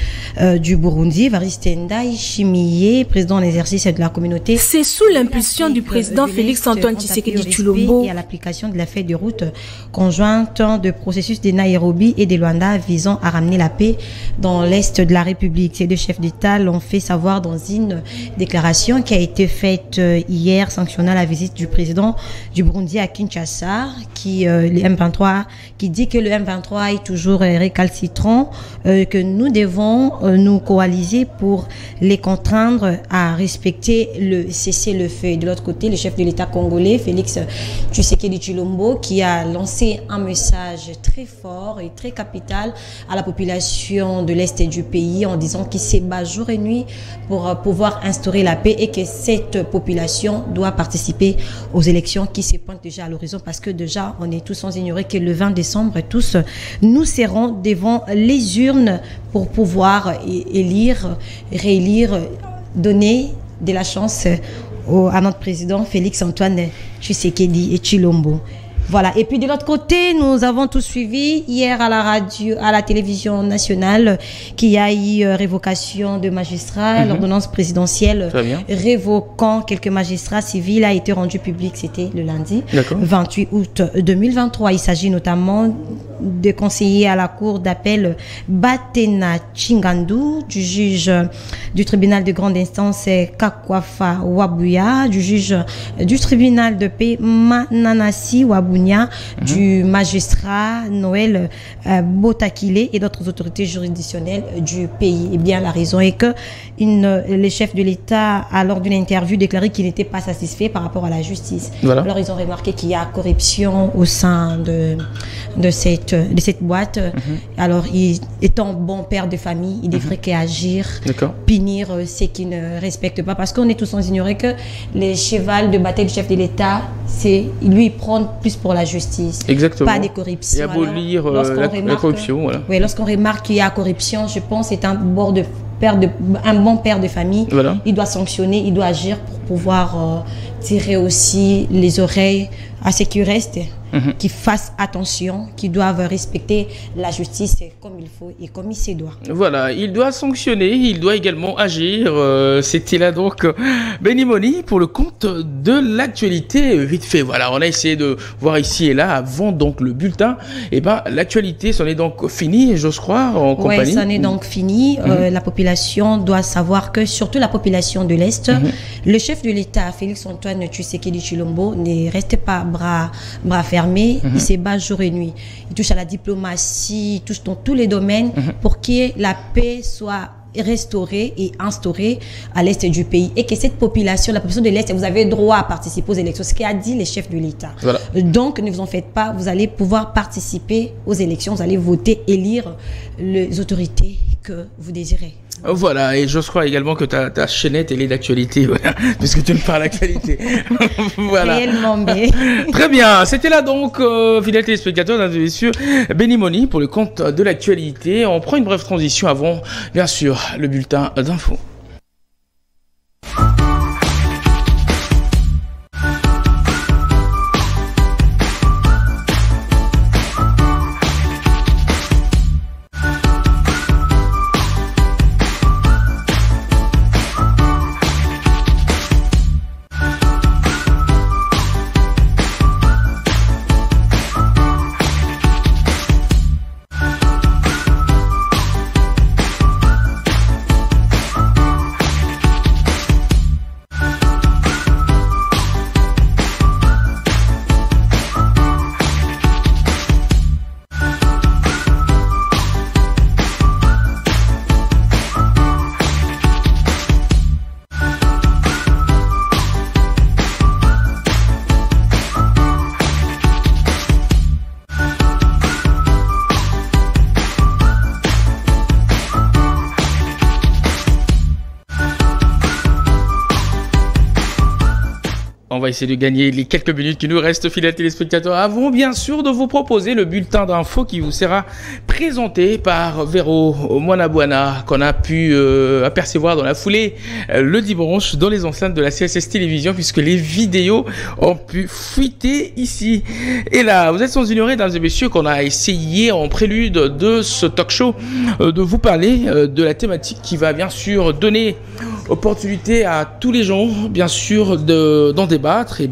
du Burundi, Evariste Ndayishimiye, président en exercice de la communauté. C'est sous l'impulsion du président Félix Antoine Tshisekedi Tshilombo et à l'application de la feuille de route conjointe de processus de Nairobi et de Luanda visant à ramener la paix dans l'est de la République. Ces deux chefs d'État l'ont fait savoir dans une déclaration qui a été faite hier sanctionnant la visite du président du Burundi à Kinshasa, qui dit que le M23 est toujours récalcitrant, que nous devons nous coaliser pour les contraindre à respecter le cessez-le-feu. De l'autre côté, le chef de l'État congolais, Félix Tshisekedi Tshilombo, qui a lancé un message très fort et très capital à la population de l'Est du pays en disant qu'il se bat jour et nuit pour pouvoir instaurer la paix et que cette population doit participer aux élections qui se pointent déjà à l'horizon, parce que déjà, on est tous sans ignorer que le 20 décembre, tous nous serons devant les urnes pour pouvoir élire, réélire, donner de la chance à notre président Félix Antoine Tshisekedi Tshilombo. Voilà. Et puis de l'autre côté, nous avons tous suivi hier à la radio, à la télévision nationale, qu'il y a eu révocation de magistrats. L'ordonnance présidentielle révoquant quelques magistrats civils a été rendue publique. C'était le lundi 28 août 2023. Il s'agit notamment de conseillers à la cour d'appel Batena Chingandu, du juge du tribunal de grande instance Kakwafa Wabuya, du juge du tribunal de paix Mananasi Wabunya, du magistrat Noël Botakile et d'autres autorités juridictionnelles du pays. Et bien, la raison est que les chefs de l'État, lors d'une interview, déclaré qu'ils n'étaient pas satisfaits par rapport à la justice. Voilà. Alors, ils ont remarqué qu'il y a corruption au sein de cette boîte. Alors, étant bon père de famille, il devrait qu'agir, punir ceux qui ne respectent pas. Parce qu'on est tous en ignorer que les chevals de bataille du chef de l'État, lui, il prend plus pour la justice. Exactement. Pas des corruptions. Et abolir la corruption. Voilà. Oui, lorsqu'on remarque qu'il y a corruption, je pense que c'est un bon père de famille. Voilà. Il doit sanctionner, il doit agir pour pouvoir tirer aussi les oreilles à ceux qui restent, qui fassent attention, qui doivent respecter la justice comme il faut et comme il se doit. Voilà, il doit sanctionner, il doit également agir. C'était là donc Benny Money pour le compte de l'actualité vite fait. Voilà, on a essayé de voir ici et là avant donc le bulletin. Et l'actualité, c'en est donc fini, j'ose croire, en compagnie. Oui, c'en est donc fini. La population doit savoir que, surtout la population de l'Est, le chef de l'État, Félix-Antoine Tshisekedi Tshilombo, ne reste pas bras fermés. Il se bat jour et nuit. Il touche à la diplomatie, il touche dans tous les domaines pour que la paix soit restaurée et instaurée à l'Est du pays. Et que cette population, la population de l'Est, vous avez droit à participer aux élections. Ce qu'a dit les chefs de l'État. Voilà. Donc, ne vous en faites pas. Vous allez pouvoir participer aux élections. Vous allez voter, élire les autorités que vous désirez. Voilà, et je crois également que ta chaînette, elle est d'actualité, voilà, puisque tu me parles d'actualité. Voilà. Réellement, mais... Très bien, c'était là donc, fidèles téléspectateurs, mesdames et messieurs, Benny Money pour le compte de l'actualité. On prend une brève transition avant, bien sûr, le bulletin d'info. On va essayer de gagner les quelques minutes qui nous restent, fidèles téléspectateurs, avant bien sûr de vous proposer le bulletin d'info qui vous sera présenté par Véro Monabuana, qu'on a pu apercevoir dans la foulée le dimanche dans les enceintes de la CSS Télévision, puisque les vidéos ont pu fuiter ici et là. Vous êtes sans ignorer, mesdames et messieurs, qu'on a essayé en prélude de ce talk show de vous parler de la thématique qui va bien sûr donner opportunité à tous les gens, bien sûr, d'en débattre. Et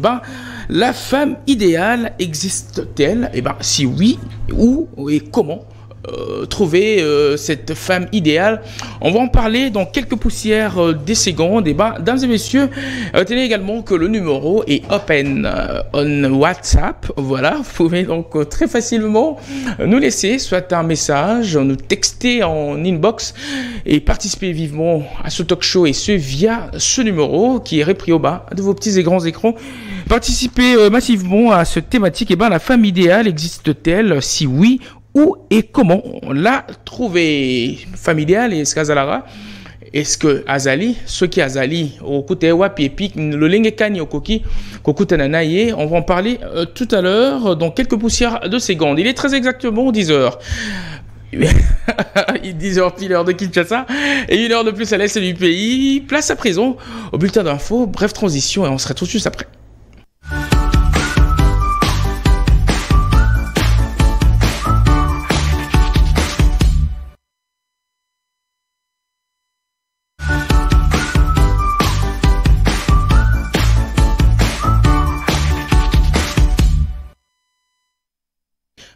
la femme idéale existe-t-elle? Et si oui, où et comment trouver cette femme idéale? On va en parler dans quelques poussières des secondes. Et mesdames et messieurs, tenez également que le numéro est open on WhatsApp. Voilà, vous pouvez donc très facilement nous laisser soit un message, nous texter en inbox et participer vivement à ce talk show, et ce via ce numéro qui est repris au bas de vos petits et grands écrans. Participez massivement à cette thématique. Et la femme idéale existe-t-elle? Si oui, où et comment la trouver? Femme idéale, est-ce qu'Azalara? Est-ce que Azali, ce qui Azali, au côté wapi epic, le lengekani au koki, kokutananaye, on va en parler tout à l'heure dans quelques poussières de secondes. Il est très exactement 10h. 10h pile heure de Kinshasa et 1 heure de plus à l'est du pays. Place à présent au bulletin d'info, bref transition, et on sera tout de suite après.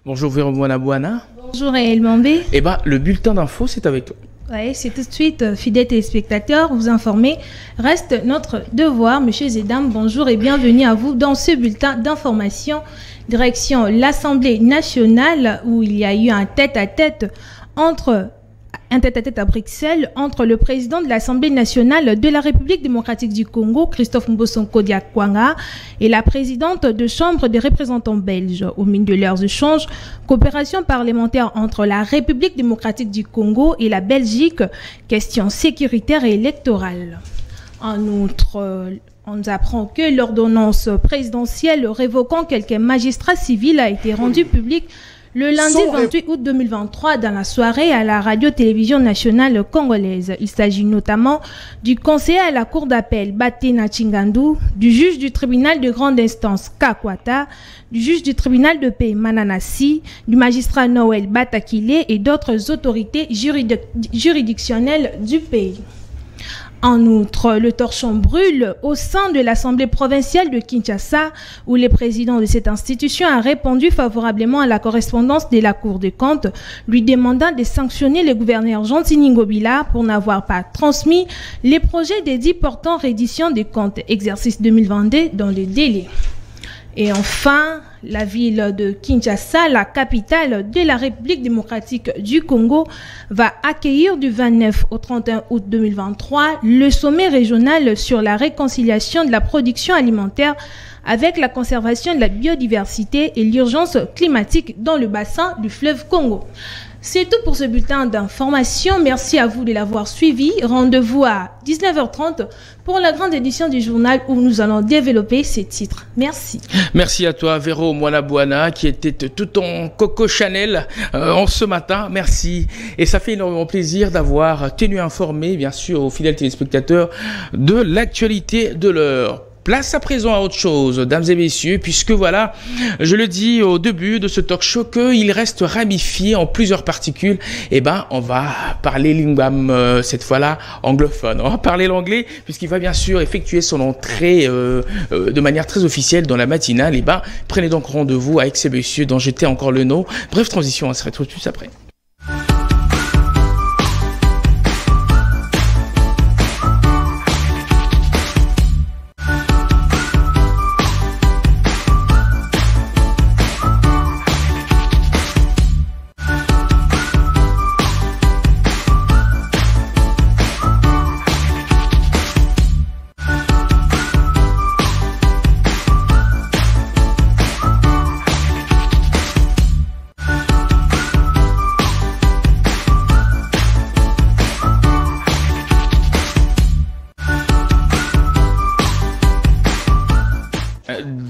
Bonjour Véronique Bouana. Bonjour El Mambé. Eh bien, le bulletin d'info, c'est avec toi. Oui, c'est tout de suite, fidèles téléspectateurs, vous informer. Reste notre devoir, messieurs et dames, bonjour et bienvenue à vous dans ce bulletin d'information. Direction l'Assemblée nationale, où il y a eu un tête-à-tête à Bruxelles entre le président de l'Assemblée nationale de la République démocratique du Congo, Christophe Mbosonko Diakwanga, et la présidente de Chambre des représentants belges. Au milieu de leurs échanges, coopération parlementaire entre la République démocratique du Congo et la Belgique, questions sécuritaires et électorales. En outre, on nous apprend que l'ordonnance présidentielle révoquant quelques magistrats civils a été rendue publique le lundi 28 août 2023 dans la soirée à la radio-télévision nationale congolaise. Il s'agit notamment du conseiller à la cour d'appel Batena Chingandu, du juge du tribunal de grande instance Kakwata, du juge du tribunal de paix Mananasi, du magistrat Noël Batakile et d'autres autorités juridictionnelles du pays. En outre, le torchon brûle au sein de l'Assemblée provinciale de Kinshasa, où le président de cette institution a répondu favorablement à la correspondance de la Cour des comptes, lui demandant de sanctionner le gouverneur Jean-Tini Ngobila pour n'avoir pas transmis les projets dédits portant reddition des comptes exercice 2022 dans le délai. Et enfin, la ville de Kinshasa, la capitale de la République démocratique du Congo, va accueillir du 29 au 31 août 2023 le sommet régional sur la réconciliation de la production alimentaire avec la conservation de la biodiversité et l'urgence climatique dans le bassin du fleuve Congo. C'est tout pour ce bulletin d'information. Merci à vous de l'avoir suivi. Rendez-vous à 19h30 pour la grande édition du journal où nous allons développer ces titres. Merci. Merci à toi, Véro Moana-Bouana, qui était tout en Coco Chanel en ce matin. Merci. Et ça fait énormément plaisir d'avoir tenu informé, bien sûr, aux fidèles téléspectateurs de l'actualité de l'heure. Place à présent à autre chose, dames et messieurs, puisque voilà, je le dis au début de ce talk show qu'il reste ramifié en plusieurs particules. Eh ben, on va parler lingam cette fois-là anglophone. On va parler l'anglais puisqu'il va bien sûr effectuer son entrée de manière très officielle dans la matinale. Eh ben, prenez donc rendez-vous avec ces messieurs dont j'étais encore le nom. Bref transition, on se retrouve tout de suite après.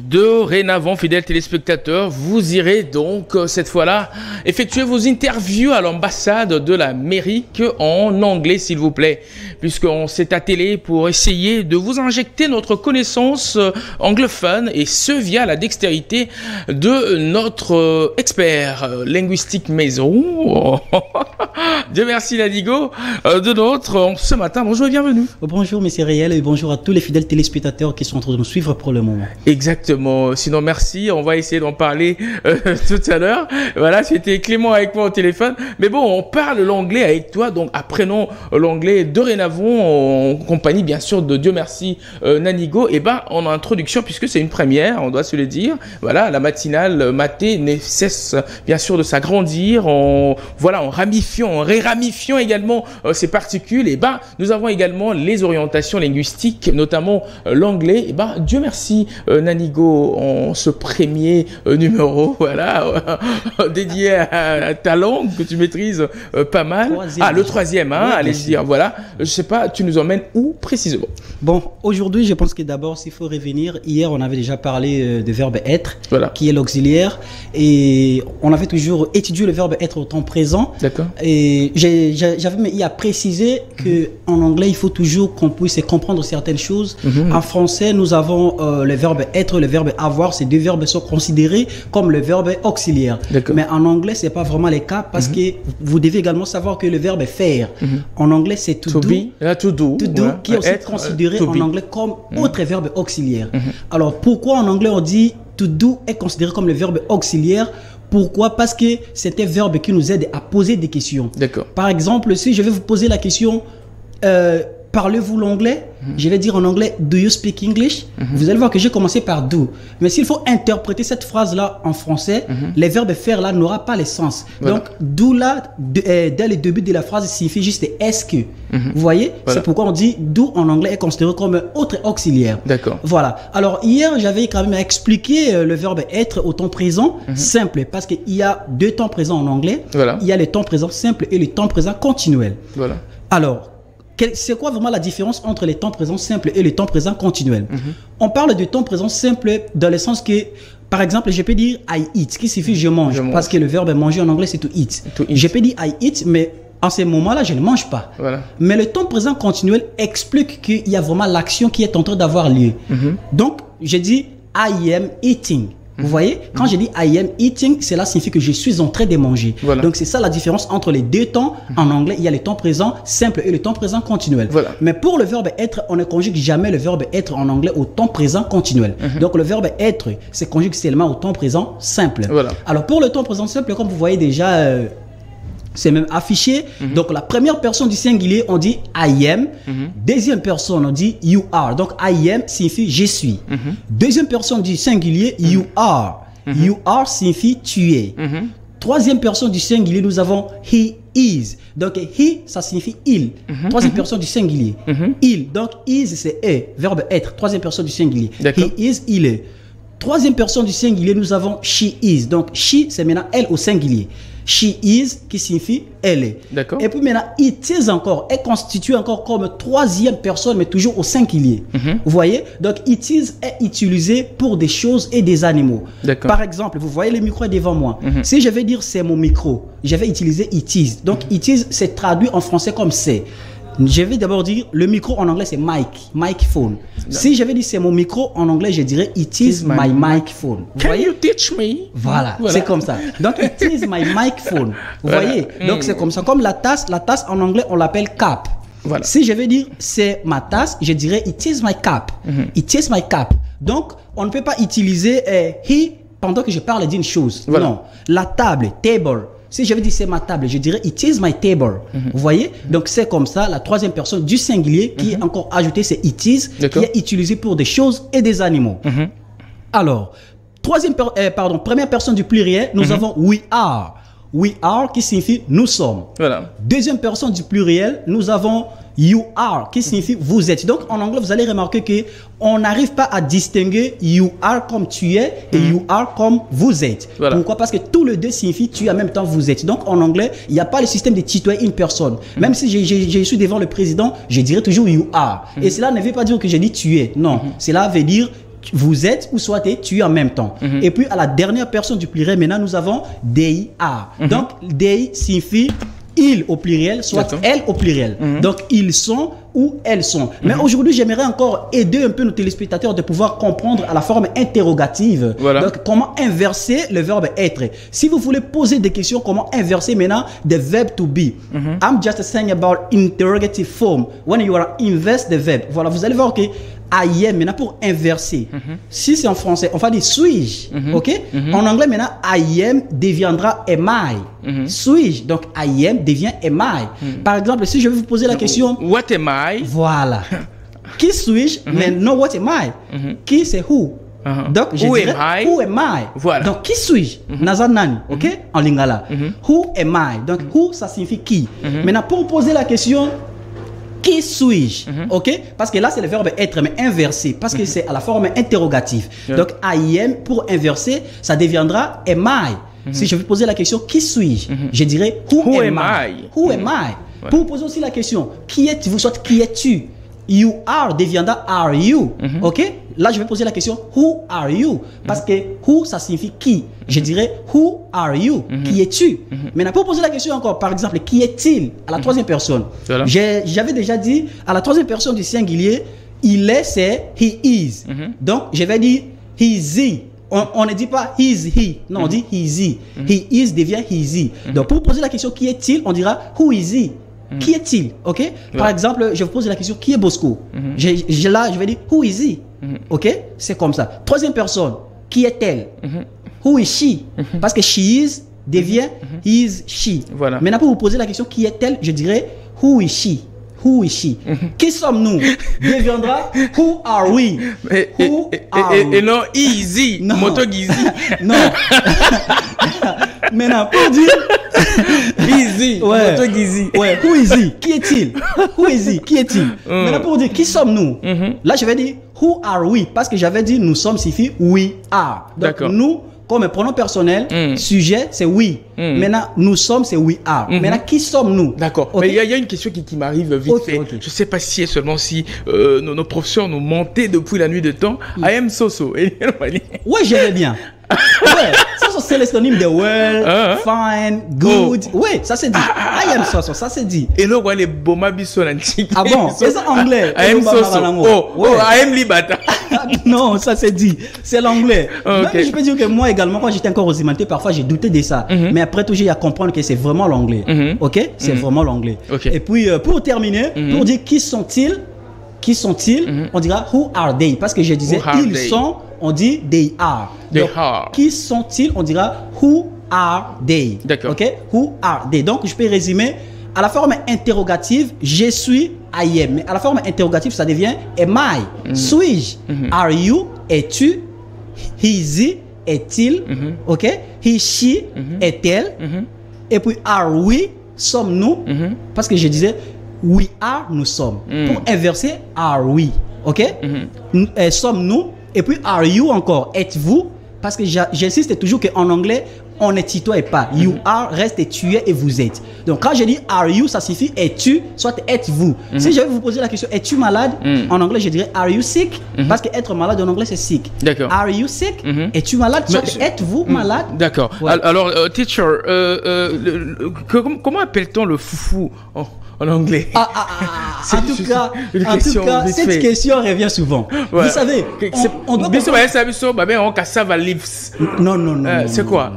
Dorénavant, fidèles téléspectateurs, vous irez donc cette fois-là effectuer vos interviews à l'ambassade de l'Amérique en anglais, s'il vous plaît, puisqu'on s'est attelé pour essayer de vous injecter notre connaissance anglophone, et ce via la dextérité de notre expert linguistique maison. Dieu merci Nanigo, de notre ce matin. Bonjour et bienvenue. Bonjour Monsieur Réel et bonjour à tous les fidèles téléspectateurs qui sont en train de nous suivre pour le moment. Exactement. Sinon, merci. On va essayer d'en parler tout à l'heure. Voilà, c'était Clément avec moi au téléphone. Mais bon, on parle l'anglais avec toi. Donc, apprenons l'anglais dorénavant en compagnie, bien sûr, de Dieu merci Nanigo. Et ben, en introduction, puisque c'est une première, on doit se le dire. Voilà, la matinale maté ne cesse, bien sûr, de s'agrandir en ramifiant, en réramifiant également ces particules. Et ben, nous avons également les orientations linguistiques, notamment l'anglais. Et ben, Dieu merci Nanigo en ce premier numéro, voilà, dédié à ta langue que tu maîtrises pas mal. Le troisième, hein, oui, allez dire, voilà. Je sais pas, tu nous emmènes où précisément? Bon, aujourd'hui, je pense que d'abord, s'il faut revenir, hier, on avait déjà parlé du verbe être, voilà, qui est l'auxiliaire, et on avait toujours étudié le verbe être au temps présent. D'accord. Et j'avais à préciser que en anglais, il faut toujours qu'on puisse comprendre certaines choses. En français, nous avons le verbe être, le verbe avoir, ces deux verbes sont considérés comme le verbe auxiliaire. Mais en anglais, c'est pas vraiment le cas parce que vous devez également savoir que le verbe faire, en anglais, c'est to do, qui est aussi considéré en anglais comme autre verbe auxiliaire. Alors, pourquoi en anglais on dit to do est considéré comme le verbe auxiliaire? Pourquoi? Parce que c'est un verbe qui nous aide à poser des questions. D'accord. Par exemple, si je vais vous poser la question, parlez-vous l'anglais? Je vais dire en anglais, do you speak English? Vous allez voir que j'ai commencé par do. Mais s'il faut interpréter cette phrase-là en français, les verbes faire là n'aura pas le sens. Voilà. Donc, do là, dès le début de la phrase, signifie juste est-ce que. Vous voyez? Voilà. C'est pourquoi on dit do en anglais est considéré comme un autre auxiliaire. D'accord. Voilà. Alors, hier, j'avais quand même expliqué le verbe être au temps présent simple, parce qu'il y a deux temps présents en anglais. Voilà. Il y a le temps présent simple et le temps présent continuel. Voilà. Alors, c'est quoi vraiment la différence entre les temps présents simples et les temps présents continuels? On parle de temps présent simple dans le sens que, par exemple, je peux dire I eat, qui signifie je mange, parce que le verbe manger en anglais c'est to eat. Je peux dire I eat, mais en ce moment-là, je ne mange pas. Voilà. Mais le temps présent continuel explique qu'il y a vraiment l'action qui est en train d'avoir lieu. Donc, je dis I am eating. Vous voyez, quand je dis I am eating, cela signifie que je suis en train de manger. Voilà. Donc c'est ça la différence entre les deux temps. En anglais, il y a le temps présent simple et le temps présent continuel. Voilà. Mais pour le verbe être, on ne conjugue jamais le verbe être en anglais au temps présent continuel. Donc le verbe être se conjugue seulement au temps présent simple. Voilà. Alors pour le temps présent simple, comme vous voyez déjà, c'est même affiché. Donc la première personne du singulier, on dit I am. Deuxième personne, on dit you are. Donc I am signifie je suis. Deuxième personne du singulier, you are. You are signifie tu es. Troisième personne du singulier, nous avons he is. Donc he, ça signifie il. Troisième personne du singulier, il. Donc is, c'est est, verbe être. Troisième personne du singulier. He is, il est. Troisième personne du singulier, nous avons she is. Donc she, c'est maintenant elle au singulier. She is, qui signifie elle est. D'accord. Et puis maintenant, it is encore, est constitué encore comme troisième personne, mais toujours au singulier. Vous voyez? Donc, it is est utilisé pour des choses et des animaux. D'accord. Par exemple, vous voyez le micro devant moi. Si je vais dire c'est mon micro, je vais utiliser it is. Donc, it is, c'est traduit en français comme c'est. Je vais d'abord dire, le micro en anglais c'est microphone. Si je vais dire c'est mon micro en anglais, je dirais it is my microphone. Can you teach me? Voilà. C'est comme ça. Donc it is my microphone. Vous voyez? Donc c'est comme ça. Comme la tasse en anglais on l'appelle cup. Voilà. Si je vais dire c'est ma tasse, je dirais it is my cup. It is my cup. Donc on ne peut pas utiliser he pendant que je parle d'une chose. Voilà. Non. La table, table. Si je veux dire c'est ma table, je dirais it is my table. Vous voyez? Donc c'est comme ça, la troisième personne du singulier qui est encore ajouté, c'est it is, qui est utilisé pour des choses et des animaux. Alors, première personne du pluriel, nous avons we are. We are qui signifie nous sommes. Voilà. Deuxième personne du pluriel, nous avons you are qui signifie vous êtes. Donc en anglais, vous allez remarquer que on n'arrive pas à distinguer you are comme tu es et you are comme vous êtes. Voilà. Pourquoi? Parce que tous les deux signifient tu es en même temps vous êtes. Donc en anglais, il n'y a pas le système de tutoyer une personne. Même si je suis devant le président, je dirais toujours you are. Et cela ne veut pas dire que j'ai dit tu es. Non, cela veut dire vous êtes ou soit tu es en même temps. Et puis à la dernière personne du pluriel, maintenant nous avons they are. Donc they signifie ils au pluriel, soit elles au pluriel. Donc ils sont ou elles sont. Mais aujourd'hui, j'aimerais encore aider un peu nos téléspectateurs de pouvoir comprendre à la forme interrogative. Voilà. Donc comment inverser le verbe être. Si vous voulez poser des questions, comment inverser maintenant the verb to be. I'm just saying about interrogative form. When you are inverse the verb. Voilà, vous allez voir que I am maintenant pour inverser. Si c'est en français, on va dire suis-je. Ok? En anglais maintenant, I am deviendra am I. Suis-je? Donc I am devient am I. Par exemple, si je vais vous poser la question what am I? Voilà. Qui suis-je? Mais non, what am I? Qui c'est who? Donc je dirais who am I? Voilà. Donc qui suis-je? Nazanani. Ok? En lingala. Who am I? Donc who ça signifie qui. Maintenant pour poser la question qui suis-je? Ok? Parce que là, c'est le verbe être, mais inversé. Parce que c'est à la forme interrogative. Donc, I am, pour inverser, ça deviendra am I. Si je veux poser la question, qui suis-je? Je dirais, who am I? Who am I? Pour poser aussi la question, qui es-tu? Soit qui es-tu? You are deviendra are you. Ok? Là, je vais poser la question, who are you? Parce que who, ça signifie qui. Je dirais, who are you? Qui es-tu? Maintenant, pour poser la question encore, par exemple, qui est-il? À la troisième personne. Voilà. J'avais déjà dit, à la troisième personne du singulier, il est, c'est he is. Donc, je vais dire, he's he. On ne dit pas he's he. Non, on dit he's he. He is devient he's he. Donc, pour poser la question, qui est-il? On dira, who is he? Qui est-il? Ok? Par exemple, je vous pose la question, qui est Bosco? Là, je vais dire, who is he? Ok? C'est comme ça. Troisième personne, qui est-elle? who is she? Parce que she is devient is she. Voilà. Maintenant, pour vous poser la question qui est-elle, je dirais who is she? Who is she? Qui sommes-nous? Deviendra who are we? Et non easy, non. Moto Gizzy. Non. Maintenant, pour dire easy, Moto Gizzy. Ouais, who is he? Qui est-il? Who is he? Qui est-il? Maintenant, pour dire qui sommes-nous? Là, je vais dire who are we? Parce que j'avais dit nous sommes signifie we are. Donc, nous, comme pronom personnel, sujet, c'est we. Maintenant, nous sommes, c'est we are. Maintenant, qui sommes-nous? D'accord. Okay. Mais il y a une question qui m'arrive vite fait. Okay. Je ne sais pas si c'est seulement si nos professeurs nous mentaient depuis la nuit de temps. I am so-so. Oui, je vais bien. Ouais, ça c'est le synonyme de well, fine, good. Oui, ça c'est dit. I am so-so, ça c'est dit. Et là, on est boma biso l'antique. Ah bon, c'est ça anglais. I am so-so. Oh, I am libata. Non, ça c'est dit. C'est l'anglais. Okay. Je peux dire que moi également, quand j'étais encore aux humanités, parfois j'ai douté de ça. Mais après tout, j'ai à comprendre que c'est vraiment l'anglais. Ok? C'est vraiment l'anglais. Et puis, pour terminer, pour dire qui sont-ils, on dira who are they? Parce que je disais ils sont, on dit they are. Donc, qui sont-ils? On dira who are they? D'accord. Ok? Who are they? Donc, je peux résumer. À la forme interrogative, je suis, I am. Mais à la forme interrogative, ça devient am I? Suis-je? Are you? Es-tu? Is he? Est-il? Ok? He, she? Est-elle? Et puis, are we? Sommes-nous? Parce que je disais we are, nous sommes. Pour inverser, are we? Ok? Sommes-nous? Et puis, are you encore? Êtes-vous? Parce que j'insiste toujours qu'en anglais, on ne tutoie pas. You are reste tu es et vous êtes. Donc, quand je dis are you, ça signifie es-tu, soit êtes-vous. Si je vais vous poser la question, es-tu malade? En anglais, je dirais are you sick? Parce que être malade en anglais, c'est sick. D'accord. Are you sick? Es-tu malade? Soit êtes-vous malade? D'accord. Ouais. Alors, teacher, comment appelle-t-on le foufou en anglais? En tout cas, cette question revient souvent. Ouais. Vous savez, on doit cassava leaves. Non. C'est quoi?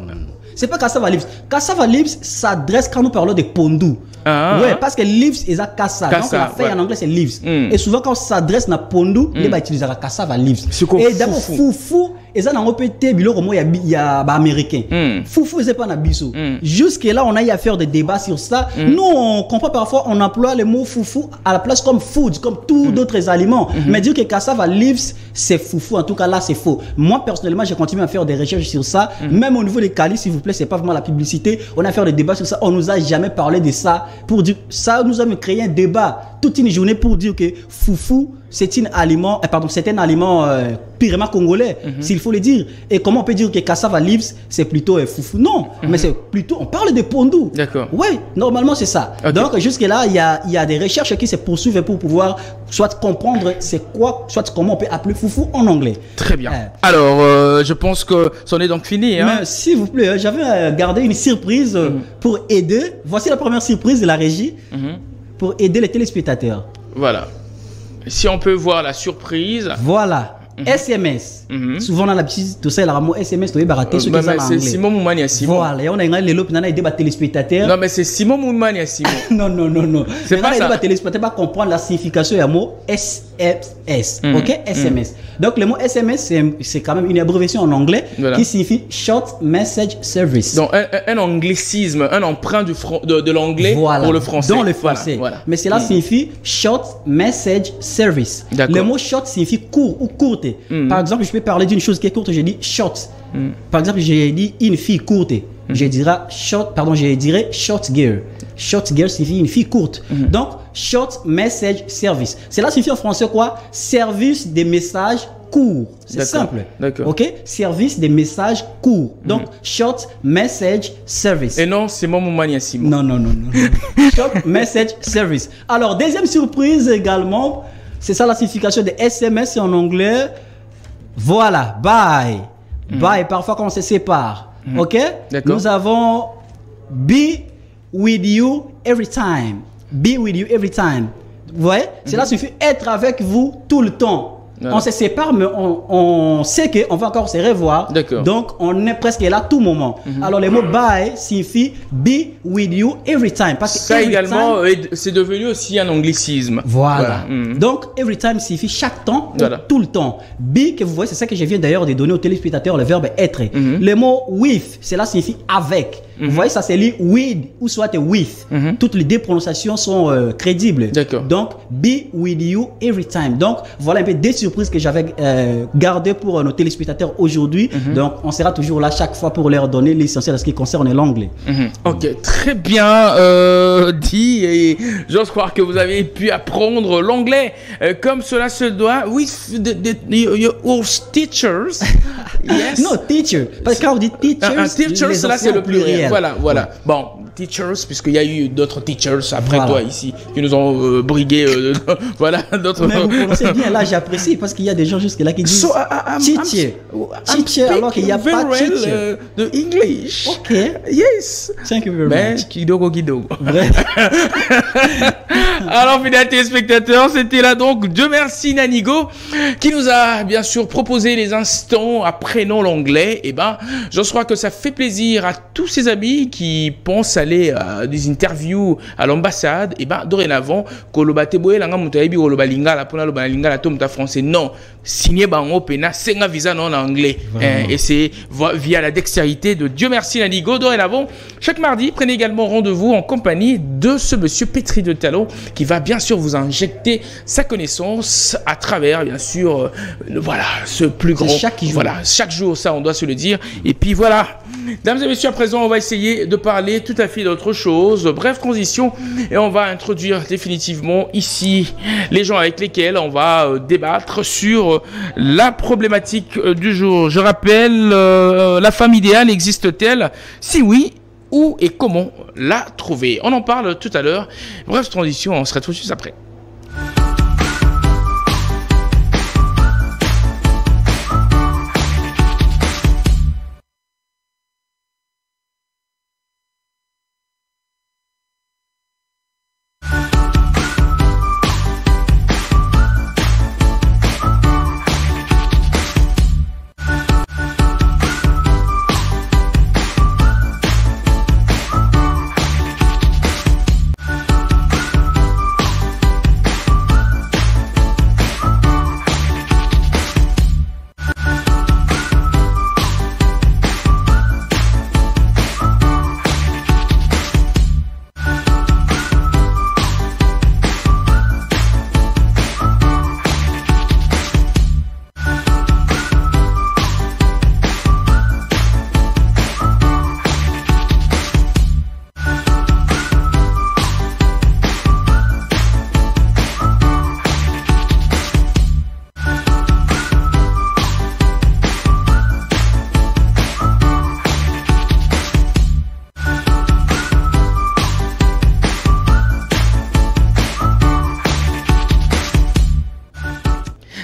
C'est pas cassava leaves. Cassava leaves s'adresse quand nous parlons de pondu. Ouais, parce que leaves est à cassa. Donc la feuille en anglais c'est leaves. Et souvent quand on s'adresse à pondu, on va utiliser cassava leaves. Et d'abord foufou, et ça dans pété biloko mo il y a américain. Foufou c'est pas na biso. Jusque là on a eu à faire des débats sur ça. Nous on comprend parfois on emploie le mot foufou à la place comme food, comme tous d'autres aliments. Mais dire que cassava leaves c'est foufou, en tout cas là c'est faux. Moi personnellement j'ai continué à faire des recherches sur ça. Même au niveau des calices, s'il vous plaît, c'est pas vraiment la publicité. On a fait des débats sur ça. On nous a jamais parlé de ça. Pour dire ça nous a créé un débat toute une journée pour dire que foufou c'est un aliment, c'est un aliment purement congolais, s'il faut le dire. Et comment on peut dire que cassava leaves c'est plutôt foufou? Non, mais c'est plutôt, on parle de pondu. D'accord. Oui, normalement c'est ça. Okay. Donc jusque là il y a des recherches qui se poursuivent pour pouvoir soit comprendre c'est quoi, soit comment on peut appeler foufou en anglais. Très bien. Alors je pense que c'en est donc fini. Mais s'il vous plaît, j'avais gardé une surprise pour aider. Voici la première surprise de la régie pour aider les téléspectateurs. Voilà. Si on peut voir la surprise. Voilà. SMS. Souvent on a l'habitude de ça, la mot SMS, tu es baraté sur les c'est Simon Moumani à Simon. Voilà, et on a les lopes, on a des téléspectateurs. Non, mais c'est Simon Moumani à Simon. Non. C'est pas ça. Les téléspectateurs va comprendre la signification du mot SMS. Ok, SMS. Donc le mot SMS, c'est quand même une abréviation en anglais qui signifie Short Message Service. Donc un anglicisme, un emprunt de l'anglais pour le français. Dans le français. Voilà. Mais cela signifie Short Message Service. Le mot short signifie court ou courte. Par exemple, je peux parler d'une chose qui est courte, je dis short. Par exemple, j'ai dit une fille courte. Je dirais short girl. Short girl signifie une fille courte. Donc, short message service. Cela signifie en français quoi? Service des messages courts. C'est simple. Ok? Service des messages courts. Donc, short message service. Et non, c'est mon Moumani Simon. Non. Short message service. Alors, deuxième surprise également, c'est ça la signification de SMS en anglais. Voilà, bye. Bye, parfois quand on se sépare. Ok? Nous avons be with you every time. Be with you every time. Vous voyez? Cela suffit être avec vous tout le temps. Voilà. On se sépare, mais on sait qu'on va encore se revoir. Donc, on est presque là tout moment. Alors, le mot bye signifie be with you every time. Parce que ça également, c'est devenu aussi un anglicisme. Voilà. Donc, every time signifie chaque temps, ou tout le temps. Be, que vous voyez, c'est ça que je viens d'ailleurs de donner aux téléspectateurs, le verbe être. Le mot with, cela signifie avec. Vous voyez, ça se lit with ou soit with. Toutes les deux prononciations sont crédibles. Donc, be with you every time. Donc, voilà un peu des surprises que j'avais gardées pour nos téléspectateurs aujourd'hui. Donc, on sera toujours là chaque fois pour leur donner l'essentiel de ce qui concerne l'anglais. Ok, très bien dit. Et j'ose croire que vous avez pu apprendre l'anglais comme cela se doit. With your teachers. Yes. Non, teacher. Parce que quand on dit teachers, teachers, là c'est le pluriel. Voilà. Bon, teachers, puisqu'il y a eu d'autres teachers après toi ici qui nous ont brigué. Voilà, d'autres. Mais vous prononcez bien, là j'apprécie parce qu'il y a des gens jusque-là qui disent teacher. Teacher, alors qu'il n'y a pas teacher. De English. Ok. Yes. Thank you very much. Kidogo. Alors, fidèles téléspectateurs, c'était là donc Dieu merci Nanigo qui nous a bien sûr proposé les instants apprenant l'anglais. Et ben, je crois que ça fait plaisir à tous ces amis qui pensent aller à des interviews à l'ambassade. Et ben, dorénavant, kolobate boye langa muta yebi koloba lingala pona loba lingala to muta français. Non, signé bango pena senga visa non en anglais. Et c'est via la dextérité de Dieu merci Nanigo. Dorénavant, chaque mardi, prenez également rendez-vous en compagnie de ce monsieur pétri de talent qui va bien sûr vous injecter sa connaissance à travers bien sûr voilà ce plus grand chaque jour, ça on doit se le dire. Et puis voilà, mesdames et messieurs, à présent on va essayer de parler tout à fait d'autre chose. Bref, transition, et on va introduire définitivement ici les gens avec lesquels on va débattre sur la problématique du jour. Je rappelle, la femme idéale existe-t-elle? Si oui, où et comment la trouver? On en parle tout à l'heure. Bref, transition, on se retrouve juste après.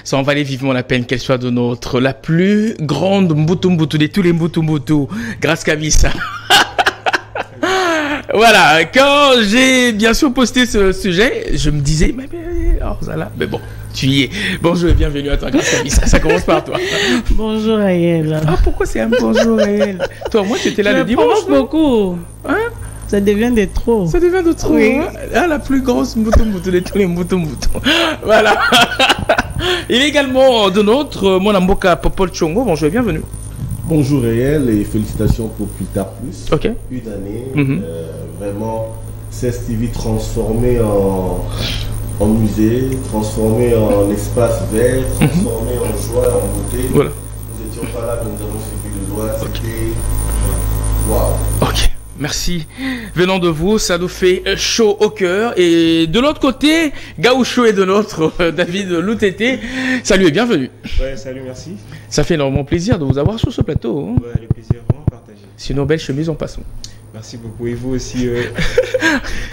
Ça en valait vivement la peine qu'elle soit de notre la plus grande Mbutu de tous les Mbutu, grâce Kabisa. Voilà, quand j'ai bien sûr posté ce sujet, je me disais, mais bon, tu y es. Bonjour et bienvenue à toi, grâce Kabisa. Ça commence par toi. Bonjour Ayel. Ah, pourquoi c'est un bonjour Ayel? Toi, moi, tu étais là le dimanche. Beaucoup. Hein? Ça devient de trop. Ça devient de trop. Oui. Hein? Ah, la plus grosse Mbutu de tous les Mbutu. Voilà. Il est également de notre Monamboka Popol Chongo. Bonjour et bienvenue. Bonjour Réel et félicitations pour Plus Tard Plus. Ok. Une année, vraiment, CSTV transformé en musée, transformé en espace vert, transformé en joie, en beauté. Voilà. Nous n'étions pas là, mais nous avons suivi le joie. C'était waouh. Ok. Merci. Venant de vous, ça nous fait chaud au cœur. Et de l'autre côté, Gaoucho est de notre David Loutété. Salut et bienvenue. Ouais, salut, merci. Ça fait énormément plaisir de vous avoir sur ce plateau. Hein. Ouais, le plaisir est vraiment partagé. Sinon, belle chemise en passant. Merci beaucoup. Et vous aussi.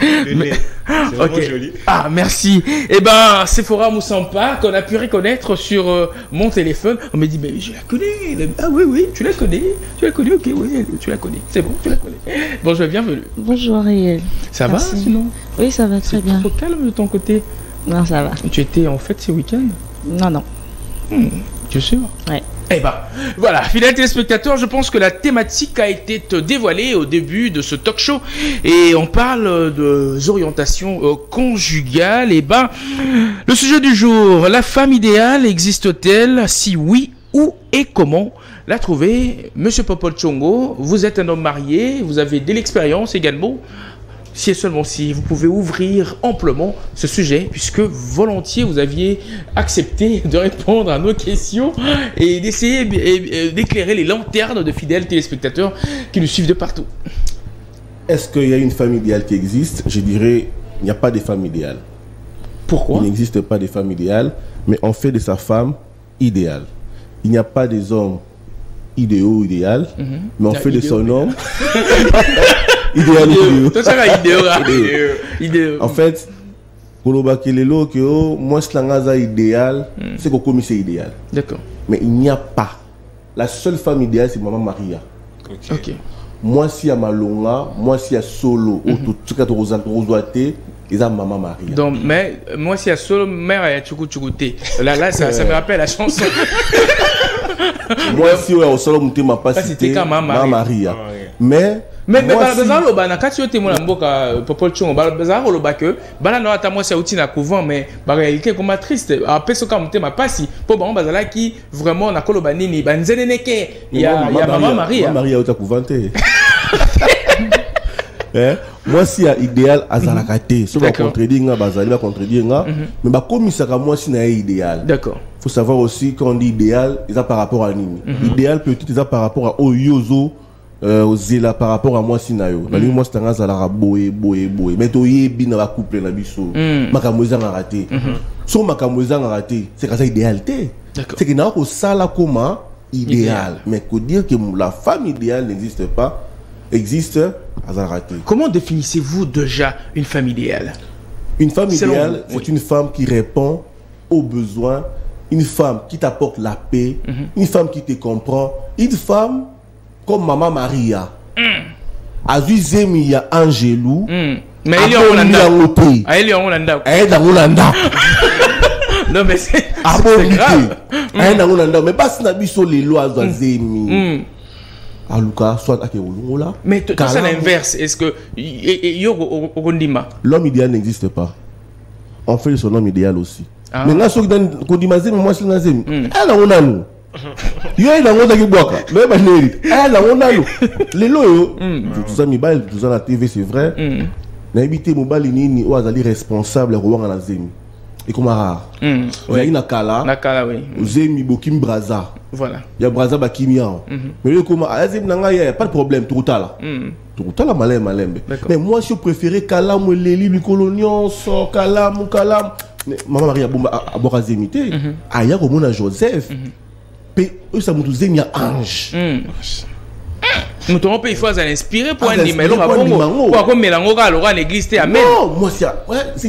Le nez. C'est vraiment joli. Ah, merci. Eh ben, Sephora Moussampa, qu'on a pu reconnaître sur mon téléphone. On m'a dit, mais je la connais. Ah oui, tu la connais. Tu la connais, ok, oui, tu la connais. C'est bon, tu la connais. Bonjour, bienvenue. Bonjour, Ariel. Ça merci. Va, sinon? Oui, ça va très bien. C'est trop calme de ton côté? Non, ça va. Tu étais en fête ce week-end? Non. Tu es sûr? Ouais. Eh ben, voilà, fidèles téléspectateurs, je pense que la thématique a été dévoilée au début de ce talk show et on parle de orientations conjugales. Eh ben, le sujet du jour, la femme idéale existe-t-elle? Si oui, où et comment la trouver? Monsieur Popol Tshongo, vous êtes un homme marié, vous avez de l'expérience également. Si et seulement si vous pouvez ouvrir amplement ce sujet, puisque volontiers vous aviez accepté de répondre à nos questions et d'essayer d'éclairer les lanternes de fidèles téléspectateurs qui nous suivent de partout. Est-ce qu'il y a une femme idéale qui existe? Je dirais, il n'y a pas de femme idéale. Pourquoi? Il n'existe pas de femme idéale, mais on fait de sa femme idéale. Il n'y a pas des hommes idéaux ou idéales, mais on fait de son homme... idéal. En fait, moi, c'est idéal, c'est qu'on commet c'est idéal. D'accord. Mais il n'y a pas. La seule femme idéale, c'est Maman Maria. Ok. Moi, si à Malonga, moi, si à Solo, tout cas, Rosoité, ils ont Maman Maria. Donc, mais moi, si à Solo, mère à Tchoukoutchouté. Là, ça me rappelle la chanson. Moi, si au Solo, je m'a pas cité Maman Maria. Mais bazalo bana kati yote mona mboka Popol Tshongo bazalo loba que bana no ata moi c'est outil na couvent mais ba réalité comme triste après ce comme ma passi po ba bazala qui vraiment na koloba nini banzene neke ya Maman Maria Maria au couvante. Moi si ya idéal azalaka te so ba contredire nga bazali ba contredire nga mais ba komisaka moi si na idéal. D'accord. Faut savoir aussi quand on dit idéal, ça par rapport à nini. Idéal peut-être ça par rapport à Oyozo zela par rapport à moi sinayo na moi c'est un zala boye mais to yebi na ba couple na biso makamoza na raté so makamoza na raté c'est que ça idéalité c'est que na ko sala comme idéal mais que dire que la femme idéale n'existe pas existe à raté. Comment définissez-vous déjà une femme idéale? Une femme idéale, c'est une femme qui répond aux besoins, une femme qui t'apporte la paix, une femme qui te comprend, une femme comme Maman Maria. Azuzemi ya Angelou. Mais elle est en Hollande. Elle est en Hollande. Elle est en Hollande. Non mais c'est grave. Elle est en Hollande. Mais pas si na biso les lois azuzemi. Aluka soit ake olungola. Mais tout ça l'inverse. Est-ce que l'homme idéal n'existe pas. On fait son homme idéal aussi. Mais là ceux qui donnent kodimazemi moi c'est nazemi. Elle est en Hollande. Yo ina ngoza kibwaka mais ba neri la ngona lo lelo yo tout ça mibal tout ça la TV c'est vrai na habité mobali nini o azali responsable roanga na zemi et comme rare oui na kala oui zemi bokim braza voilà ya braza ba kimia mais le comment azemi nanga ya pas de problème tout là malembe mais moi je préférais kala mo leli bikolonion so kala Maman Maria bomba aboka zemité aya ko mona Joseph ça m'a dit un ange. Nous t'avons pas il faut inspirer pour un numéro pour comme mélango à l'oral l'église te amen. Non, moi c'est un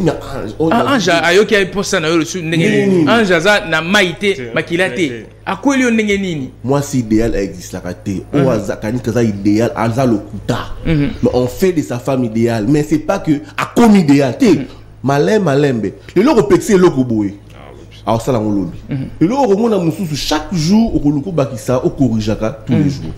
ange. Ange ayo qui a posé na yo ndenge ange za na maïté makilate. A quoi lui ndenge nini? Moi c'est idéal existe la raté. O azakani kaza idéal aza lokuta. Mais on fait de sa femme idéale mais c'est pas que à comme idéal te malembe. Le loko pexé loko boy. Alors ça on lobby. Et là on a mususu chaque jour au koluko bakisa au corrigeaka tous les jours.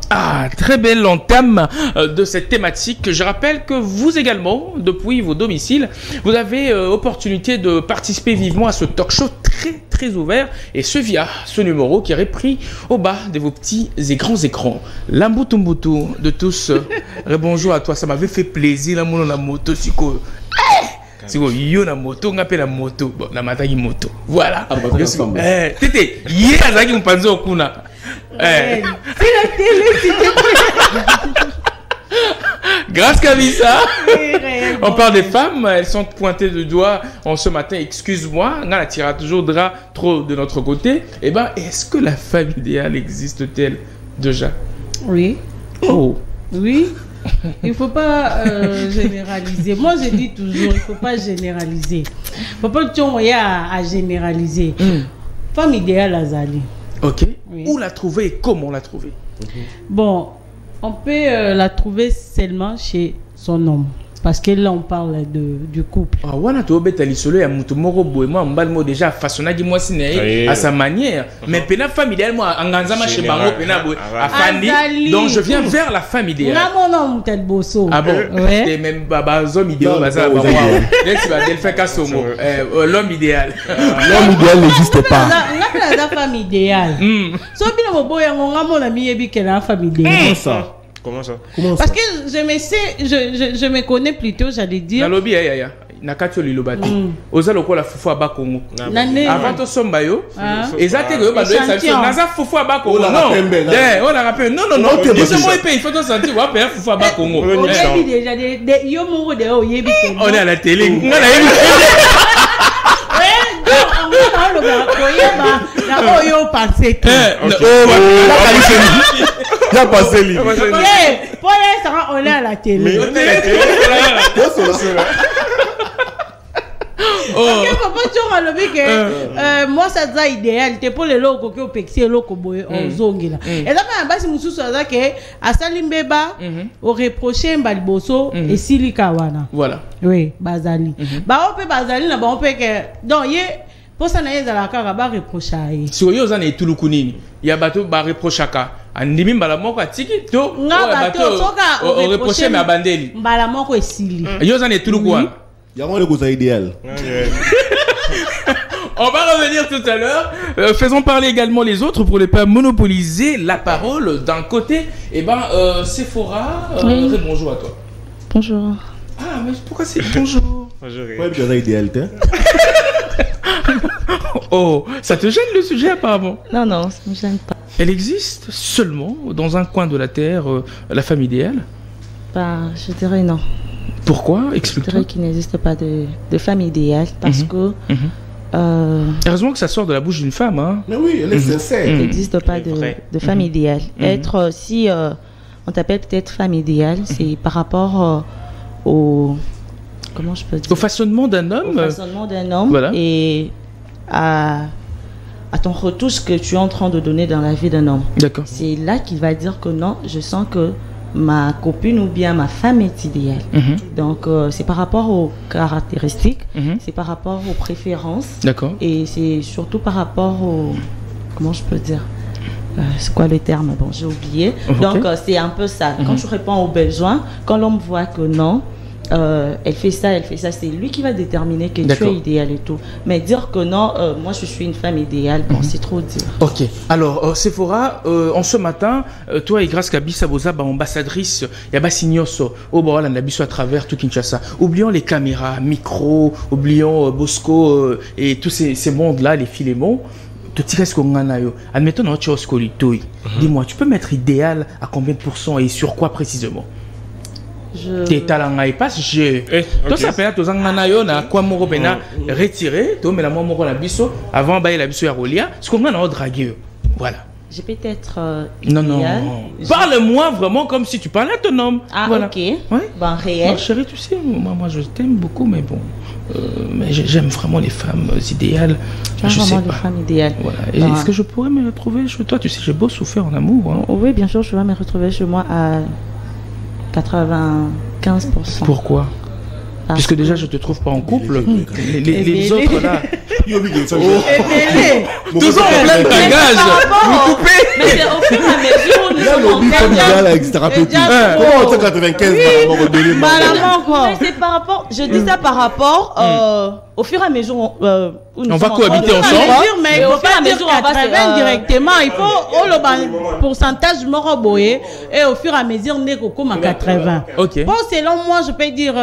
Ah, très belle entame de cette thématique. Je rappelle que vous également, depuis vos domiciles, vous avez opportunité de participer vivement à ce talk show très ouvert et ce via ce numéro qui est repris au bas de vos petits et grands écrans. Lambutumbutu de tous. Bonjour à toi, ça m'avait fait plaisir la moto siko. Si vous avez une moto, on appelle la moto. Bon, la matagi moto. Voilà. Tete, hier, Azaki, on pense au Kuna. C'est la télé, s'il te plaît. Grâce Kavissa, on parle des femmes, elles sont pointées du doigt en ce matin. Excuse-moi, on a tiré toujours trop de notre côté. Eh bien, est-ce que la femme idéale existe-t-elle déjà? Oui. Oh. Oui. Il ne faut pas généraliser. Moi, je dis toujours, il ne faut pas généraliser. Il ne faut pas que tu aies à généraliser. Femme idéale, Azali. Ok. Oui. Où la trouver et comment la trouver? Bon, on peut la trouver seulement chez son homme. Parce que là, on parle du couple. Ah, wana to betali solo ya mutu moko boy moi mbalmo déjà façonnaki moi siné à sa manière. Mais pena familial moi anganzama chez bango pena boy afandi. Donc je viens vers la famille idéale. Na mon nom tel bosso. Ah bon. Et même baba zom idéal baza ba waouh. Laisse ba del fait somo. L'homme idéal. L'homme idéal n'existe pas. La famille idéale. So bino mo boy ngonga mo na miyebi que la famille idéale. Comment ça? Parce que je me connais plutôt, j'allais dire. Na lobby ya. Nakatio lilobati. Oza lokola fufu aba Congo. Avant to somba yo. Ezate yo ba doit ça. Naza fufu aba Congo. Non. On a rappelé. Non. Ils moi il faut to sentir wa faire fufu aba Congo. On a déjà des yo mo de o yebi. On est à la télé. On est à la télé. Moi ça c'est idéal c'est pour les locaux qui ont pexé locaux boy en zongila et là quand basi mususu ça que asali mbeba au reprocher mbaliboso et silika wana voilà oui bazali ba on peut bazali na ba on peut que donc pour ça na yezala kaka ba reprocher so yo za na etuluku nini ya bato ba reprochaka andimi mbala moko atiki to bato soka au reprocher mais abandeli mbala moko esili yo za na etuluku wana Y'a le goût idéal. On va revenir tout à l'heure. Faisons parler également les autres pour ne pas monopoliser la parole d'un côté. Eh ben, Sephora, bonjour à toi. Bonjour. Ah, mais pourquoi c'est bonjour? Ouais, bien idéal, Oh, ça te gêne le sujet apparemment? Non, ça me gêne pas. Elle existe seulement dans un coin de la terre, la femme idéale? Bah, je dirais non. Pourquoi? Explique-toi. Je dirais qu'il n'existe pas de femme idéale parce que... Heureusement que ça sort de la bouche d'une femme. Hein. Mais oui, elle est sincère. Il n'existe pas de femme idéale. Être, si on t'appelle peut-être femme idéale, c'est par rapport au... Comment je peux dire? Au façonnement d'un homme. Au façonnement d'un homme. Voilà. Et à ton retouche que tu es en train de donner dans la vie d'un homme. D'accord. C'est là qu'il va dire que non, je sens que ma copine ou bien ma femme est idéale. Donc c'est par rapport aux caractéristiques, c'est par rapport aux préférences. D'accord. Et c'est surtout par rapport au... Comment je peux dire? C'est quoi le terme? Bon, j'ai oublié. Donc c'est un peu ça. Quand tu réponds aux besoins, quand l'homme voit que non, elle fait ça, c'est lui qui va déterminer que tu es idéal et tout. Mais dire que non, moi je suis une femme idéale, bon, c'est trop dire. Ok. Alors, Sephora, en ce matin, toi et grâce à Bissabosa, ambassadrice, Yaba Signoso, au Boral, à travers tout Kinshasa. Oublions les caméras, micros, oublions Bosco et tous ces mondes-là, les Philémons. Admettons, dis-moi, tu peux mettre idéal à combien de pourcents et sur quoi précisément? Tes talents et pas je tout ça peut être aux anganayo na quoi moko pena retirer to mais la moko na biso avant bailler la biso ya rolia ce qu'on a na draguer voilà. J'ai peut-être non parle-moi vraiment comme si tu parlais à ton homme. Ah voilà. OK. Oui? Bon réel. Bon, chérie, tu sais moi je t'aime beaucoup mais bon mais j'aime vraiment les femmes idéales. Je sais pas. Les femmes idéales. Voilà. Est-ce que je pourrais me retrouver chez toi? Tu sais j'ai beau souffrir en amour hein. Oui, bien sûr, je vais me retrouver chez moi à 95%. Pourquoi? Puisque déjà je te trouve pas en couple. Les autres là. Toujours en plein bagage. Vous coupez. Mais c'est au fur et à mesure nous c'est par rapport. Je dis ça par rapport au fur et à mesure on va cohabiter ensemble. Mais au fur et à mesure on va se faire directement. Il faut le pourcentage moroboé et au fur et à mesure n'est qu'au comme à 80. Ok. Bon selon moi je peux dire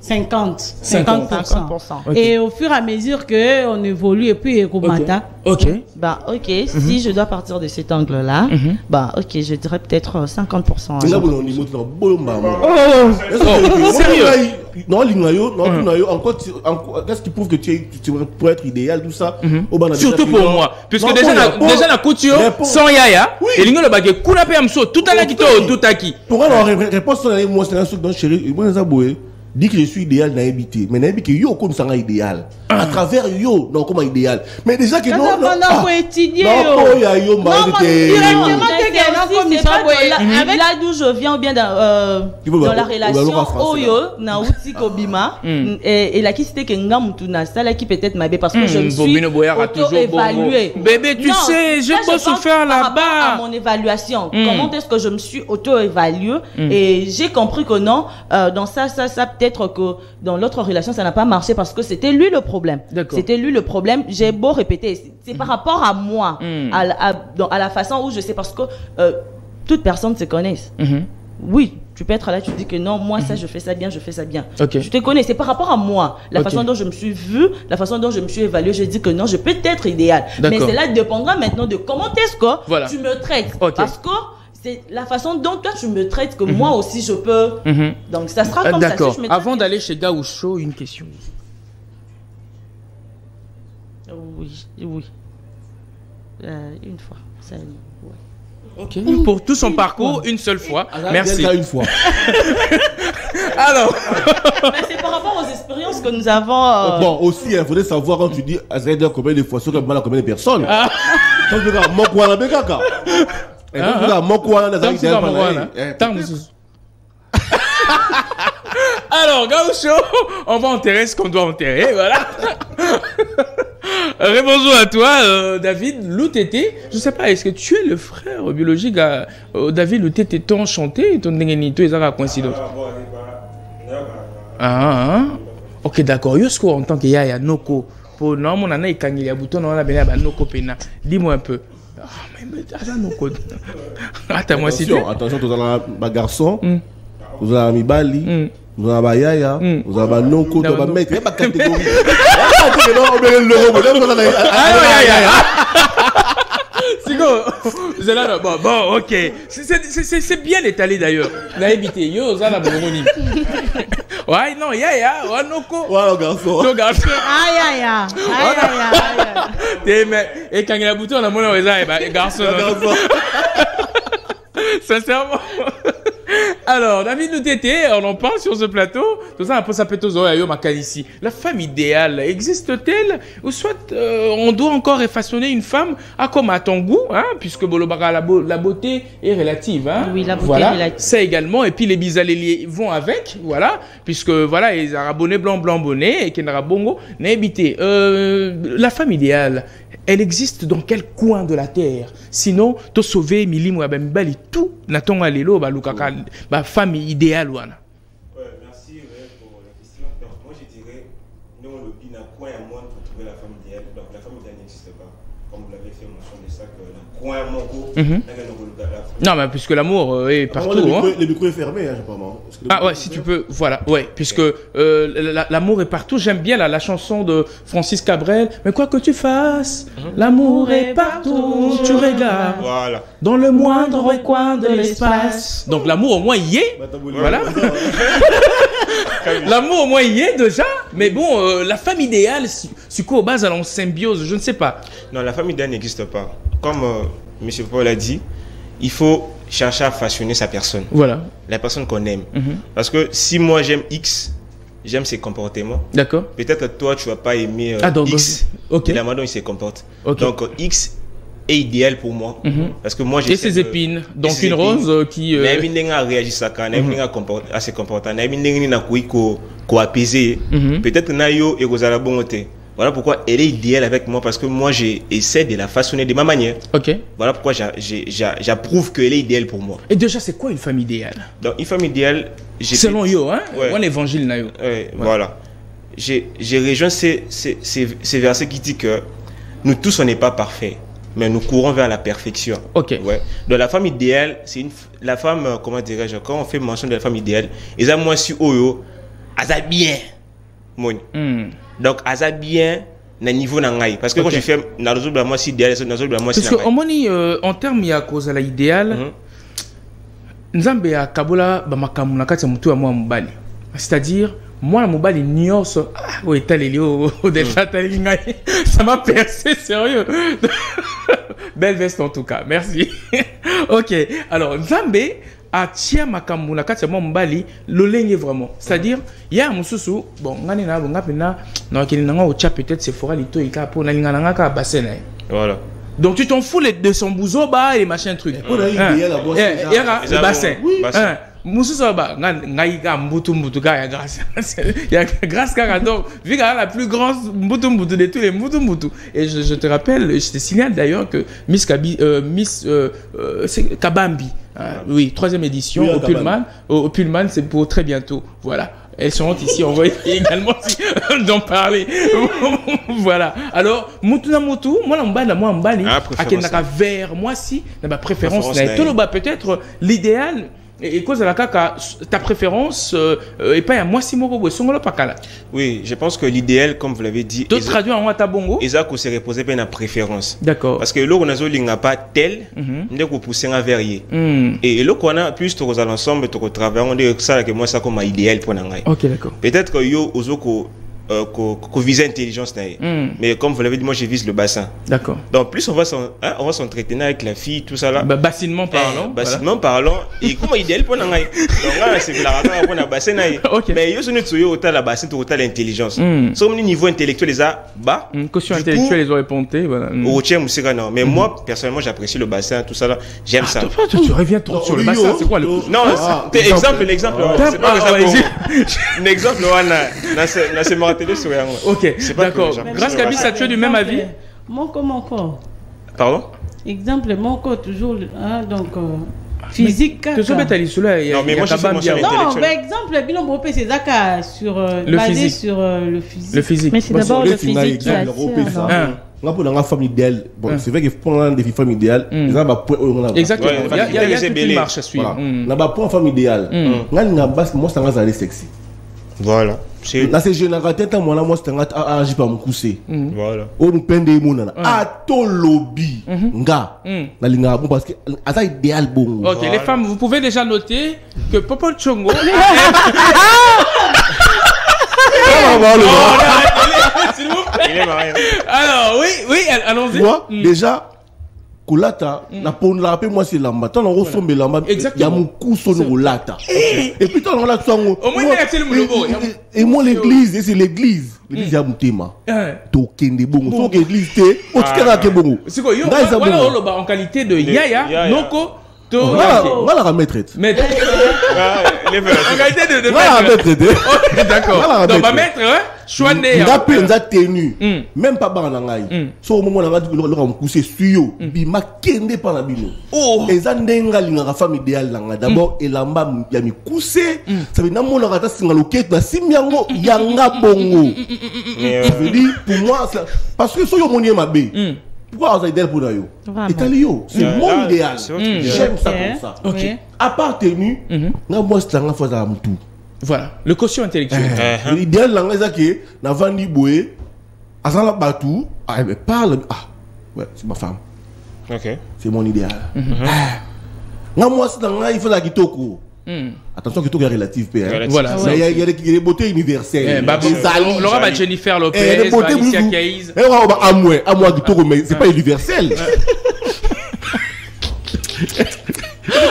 50%. Et au fur et à mesure que on évolue et puis Komata. Ok. Bah ok. Si je dois partir de cet angle-là, bah ok, je dirais peut-être 50%. Là vous on y monte dans sérieux? Non, encore qu'est-ce qui prouve que tu pourrais être idéal tout ça? Surtout pour moi, puisque déjà la couture sans yaya et l'ingo le baguette kuna pe amso tout à la kito tout à qui. Pour la réponse moi c'est un truc dans chéri moi ça boue. Dit que je suis idéal n'a habité mais n'a habité yo comme ça idéal à travers yo non comme idéal mais déjà que non faut étudier non yo directement que non comme c'est pas là d'où je viens ou bien dans la relation Oyo na uti kobima et la qui c'était que ngamutuna ça là qui peut-être m'aider parce que je me suis auto-évaluée. Bébé, tu sais, j'ai pas souffert là-bas. À mon évaluation, comment est-ce que je me suis auto-évaluée et j'ai compris que non, dans ça peut-être que dans l'autre relation ça n'a pas marché parce que c'était lui le problème. C'était lui le problème. J'ai beau répéter, c'est par rapport à moi, à la façon où je sais parce que toute personne se connaisse. Oui, tu peux être là, tu dis que non, moi ça je fais ça bien, je fais ça bien. Je te connais, c'est par rapport à moi, la façon dont je me suis vue, la façon dont je me suis évaluée, je dis que non, je peux être idéal. Mais cela dépendra maintenant de comment est-ce que tu me traites. Parce que c'est la façon dont toi tu me traites que moi aussi je peux. Donc ça sera comme ça. D'accord. Avant d'aller chez Gaoucho, une question. Oui. Une fois. Ça, ouais. Ok. Pour tout son parcours, une seule fois. Merci. Une fois. Alors. Mais c'est par rapport aux expériences que nous avons. Bon, aussi, il faudrait savoir quand tu dis Azraïda combien de fois, sur combien de personnes. Quand tu regardes Mokwana Bekaka. Et quand tu regardes Mokwana Azraïda. Alors, Gaoucho, on va enterrer ce qu'on doit enterrer, voilà. Bonjour à toi, David Loutete. Je sais pas, est-ce que tu es le frère biologique à David Loutete, ton chanté, ton nengenito, ils ont coïncidence. Ok, d'accord. Yosko en tant que yaya noko, pour non mon nana ikangili ya bouton on a bien ba noko pena. Dis-moi un peu. Attends-moi si tu. Attention, tu as un garçon, vous avez un Bali. Vous avez un yaya, vous avez un noko, vous avez un maître, il n'y a pas de catégorie. Bon, ok. C'est bien étalé d'ailleurs. On a évité. Yo, ça, la bonne. Ouais, non, yaya, ouais, noko. Ouais, garçon. Le garçon. Aïe. Et quand il a bouton, on a mon garçon. Sincèrement. Alors, David Loutete, on en parle sur ce plateau. Tout ça, ça peut être ici. La femme idéale existe-t-elle? Ou soit on doit encore façonner une femme comme à ton goût, hein, puisque la beauté est relative. Hein. Oui, la beauté est relative. Ça également. Et puis les bisaléliers vont avec, voilà, puisque voilà, ils ont bonnet blanc bonnet et qui n'aura bongo n'habité. La femme idéale, elle existe dans quel coin de la terre? Sinon, tu sauver Milimo Abembali tout n'attend à l'élo ba femme idéale wana. Ouais, merci pour la question. Donc, moi je dirais nous le bin à coin à monde pour trouver la femme idéale. Donc la femme idéale n'existe pas. Comme vous l'avez fait mention de ça que la coin à mon non, mais puisque l'amour est partout. Le micro est fermé, hein, je sais pas. Ah ouais, si tu peux, voilà, ouais, puisque l'amour est partout. J'aime bien la chanson de Francis Cabrel. Mais quoi que tu fasses, l'amour est partout. Tu regardes dans le moindre recoin de l'espace. Donc l'amour au moins y est. Voilà. L'amour au moins y est déjà. Mais bon, la femme idéale, c'est quoi au base en symbiose? Je ne sais pas. Non, la femme idéale n'existe pas. Comme M. Paul a dit, il faut chercher à façonner sa personne. Voilà. La personne qu'on aime. Parce que si moi j'aime X, j'aime ses comportements. D'accord. Peut-être toi tu vas pas aimer X. De la manière dont il se comporte. Donc X est idéal pour moi. Parce que moi j'ai ses épines. Donc une rose qui. Réagit à ses comportements. Peut-être nayo et Rosala bonté. Voilà pourquoi elle est idéale avec moi, parce que moi j'essaie de la façonner de ma manière. Ok. Voilà pourquoi j'approuve qu'elle est idéale pour moi. Et déjà, c'est quoi une femme idéale? Donc une femme idéale, selon yo, hein? Ouais. On évangile na yo. Ouais. Voilà. J'ai rejoint ces versets qui disent que nous tous on n'est pas parfaits, mais nous courons vers la perfection. Ok. Ouais. Donc la femme idéale, c'est la femme, comment dirais-je, quand on fait mention de la femme idéale, ils ont moi si oyo, aza bien. Donc aza bien na niveau nangai parce que quand je fais na résoudre moi si idéal na résoudre moi si parce que omoni en termes ya cause la idéal nzambe ya kabola ba makamu na kati ya mutu ya mwa mobali, c'est-à-dire moi mobali nyonso o etaleli o déjà tali ngai ça m'a percé sérieux. Belle veste en tout cas, merci. Ok, alors nzambe atia makambu na kati ya mbali lolenge vraiment, c'est-à-dire il y a mususu bon ngani na bonga pena na kili nanga ocha peut-être c'est fora lito ika po na linga nanga ka bassin. Voilà. Donc tu t'en fous de son bouson bas et les machins trucs. Le bassin. Moussou Soba, Naïga Mbutu Gaya grâce. Il y a grâce donc vu qu'elle a la plus grande Mbutu de tous les Mbutu. Et je te rappelle, je te signale d'ailleurs que Miss Kabambi, oui, 3e édition au Pullman. Au Pullman, c'est pour très bientôt. Voilà. Elles seront ici, on va également d'en parler. Voilà. Alors, Mutuna Mutu, moi, vert, moi, si, ma préférence, peut-être l'idéal. Et cause de la caca, ta préférence et pas à moi si moi oui, je pense que l'idéal, comme vous l'avez dit, tu traduis en Watabongo. Isaac s'est reposé par une préférence. D'accord. Parce que là on a n'a pas tel, on est pousser un verrier. Et là qu'on a plus de l'ensemble de travail, on dit ça que moi ça comme idéal pour n'angai. Ok, d'accord. Peut-être que yo ozoko qu'on vise l'intelligence, mais comme vous l'avez dit, moi je vise le bassin. D'accord. Donc plus on va s'entretenir avec la fille, tout ça là. Bassinement parlant. Bassinement parlant. Et comment idéal pour n'angai. Donc là c'est la raconte pour un bassin. Mais yo ce n'est pas autant la bassin, autant l'intelligence. Sur mon niveau intellectuel les a bas. Caution intellectuelle les aurait ponté, voilà. Au tien musica non. Mais moi personnellement j'apprécie le bassin, tout ça là. J'aime ça. Tu reviens trop sur le bassin, c'est quoi le? Non, l'exemple. C'est pas un exemple là c'est marrant. Ok, d'accord. Grâce Kaby, ça tu es du même avis? Mon corps. Pardon? Exemple, mon corps toujours, donc physique. Non, mais moi je suis mention intellectuelle. Non, par exemple, bilan Bropé, c'est Zaka sur basé sur le physique. Le physique. Mais c'est d'abord le physique qui attire. Pour la femme idéale, bon, c'est vrai que pour un défi femme idéale, exactement. Il y a toute une marche à suivre. Pour une femme idéale, moi ça va sexy. Voilà. Là c'est générateur moi c'est un agir par mon coussé. Voilà. On pende monana. A to lobby nga na linga bon parce que ça idéal bon. OK, les femmes vous pouvez déjà noter que Popo Chongo s'il vous plaît. Alors oui, allons-y. Déjà Kolata, na ponla pe moi c'est lamba. Tant on ressemble lamba. Il y a mon cou son rolata. Et puis tant on la songo. Au moins il y a le logo. Et moi l'église, c'est l'église. L'église ya mutema. Tokende bongo. So l'église té, o tikana ke bongo. C'est quoi yo? Voilà on en qualité de yaya, noko. Voilà la maîtresse. Maître. En qualité de maître. D'accord. Donc ma maître, choix né. On a tenu. Même pas ban nangai. So au moment on a le coucher suyo, bima kende par la bino. Et ça ndenga linga femme idéale langa. D'abord elamba ya mi coucher, ça veut na mona rata singalo ket na simyango yanga bongo. Ça veut dire pour moi parce que so yo monier mabe. Pourquoi vous avez pour nous? C'est mon idéal. J'aime ça comme ça. Ok. À part tenu, moi c'est un fois à tout. Voilà, le quotient intellectuel. L'idéal là c'est que na vandi boé, azala batou, elle parle. Ah, ouais, c'est ma femme. Ok. C'est mon idéal. Moi c'est il faut la kitoko. Attention que tout est relatif. Voilà. Il y a des beautés universelles. Laura va Jennifer Lopez, Alicia Keys. À moi qui mais c'est pas universel. C'est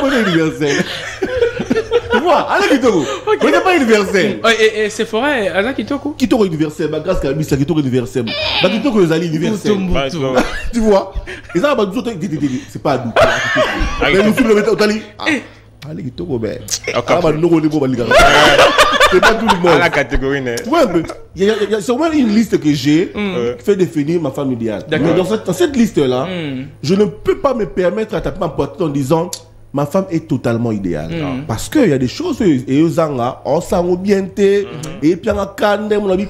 pas universel. Tu vois, Alain Kitoko. C'est pas universel. Et c'est forêt, Alain Kitoko. Kitoko universel, grâce à la mise, Kitoko universel. Kitoko les alliés universels. Tu vois. Et ça, c'est pas doux. Mais nous sommes le Tali. Allez, qui tourne bien. C'est pas tout le monde. La catégorie, ouais, il y a sûrement une liste que j'ai qui fait définir ma femme idéale. Mais dans cette liste-là, je ne peux pas me permettre à taper ma poitrine en disant ma femme est totalement idéale. Parce qu'il y a des choses, et eux, on s'en bien, et puis on a calme, on a dit.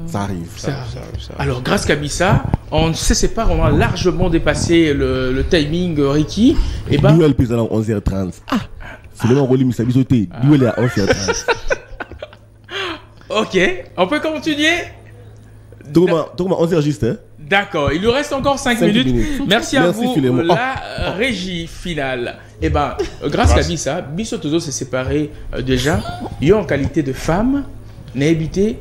Ça arrive. Alors, grâce Kabissa, on se sépare, on a largement dépassé le timing Ricky. Et ben. Duel puis à 11h30. C'est le moment où il s'est bisoté. Duel est à 11h30. Ok, on peut continuer. Donc, 11h juste. Hein? D'accord, il nous reste encore 5 minutes. Merci à vous. La régie finale. Et ben, grâce Kabissa, Bissotozo s'est séparé déjà. Il y a en qualité de femme. N'a habité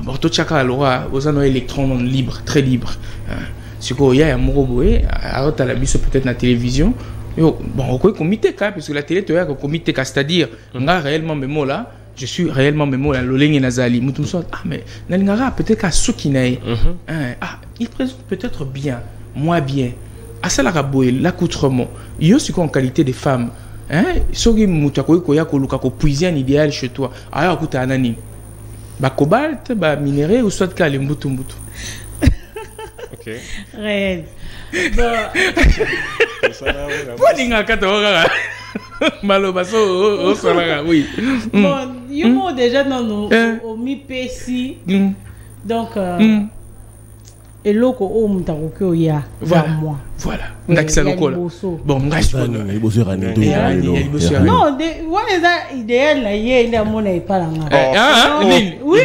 Borto Chaka Alora aux anneaux électrons libres, très libres. Ce qu'il y a un Moroboé, à la bise peut-être la télévision. Bon, au comité, parce que la télé, tu as un comité, c'est-à-dire, on a réellement mes mots là, je suis réellement mémo la loleng nazali mutum so ah mais nalingara peut-être qu'à sukinae ah il présente peut-être bien moins bien à ça la raboé l'accoutrement yo c'est en qualité de femme hein soki mutu akoya koluka ko puiser un idéal chez toi aya akuta anani ba cobalt ba minerai ou soit ka le mbutu OK réel bon poninga katora maloba so sala oui bon yo déjà non au mi pesi donc et loko o mutakoki oya vers moi voilà ndakisa lokola bon ngashibona iboso rani non de ouais ça idéal na ye nda mona ipalanga oui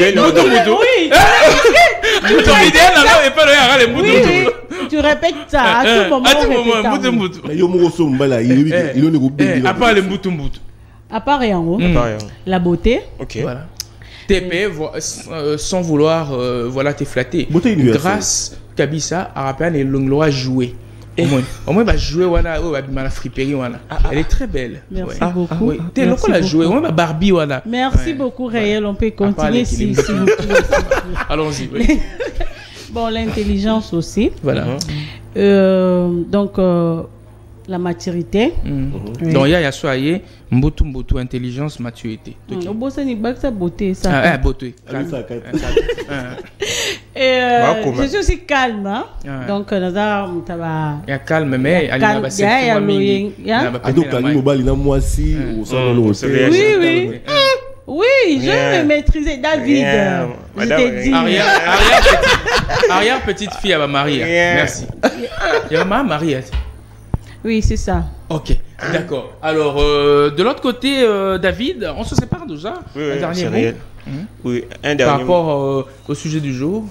idéal na ipalo ya le mutu tu répètes ça à tout moment mutu mais yo moko so mbala il ne go à part le mutu à part rien la beauté OK voilà TP sans vouloir voilà te flatter grâce Kabisa a rappelé les longues lois jouer au moins va jouer voilà la friperie voilà elle est très belle merci beaucoup oui t'es local à jouer on va Barbie voilà merci beaucoup Réel on peut continuer si vous plaît allons-y bon l'intelligence aussi voilà donc la maturité. Donc il y a soyez mbutu intelligence maturité. Au bout ça ni bac ça beauté ça. Ah beauté. Et je suis aussi calme hein. Donc nazar mutaba. Ya calme mais alina ba c'est mingi. Donc ani mobali na mwasi au salon au oui. Oui, je vais maîtriser David. Je t'ai dit. Arrière petite fille à ma Marie. Merci. Il y a ma Marie. Oui, c'est ça. Ok, d'accord. Alors, de l'autre côté, David, on se sépare déjà. Un dernier mot. Oui, un dernier par rapport au sujet du jour.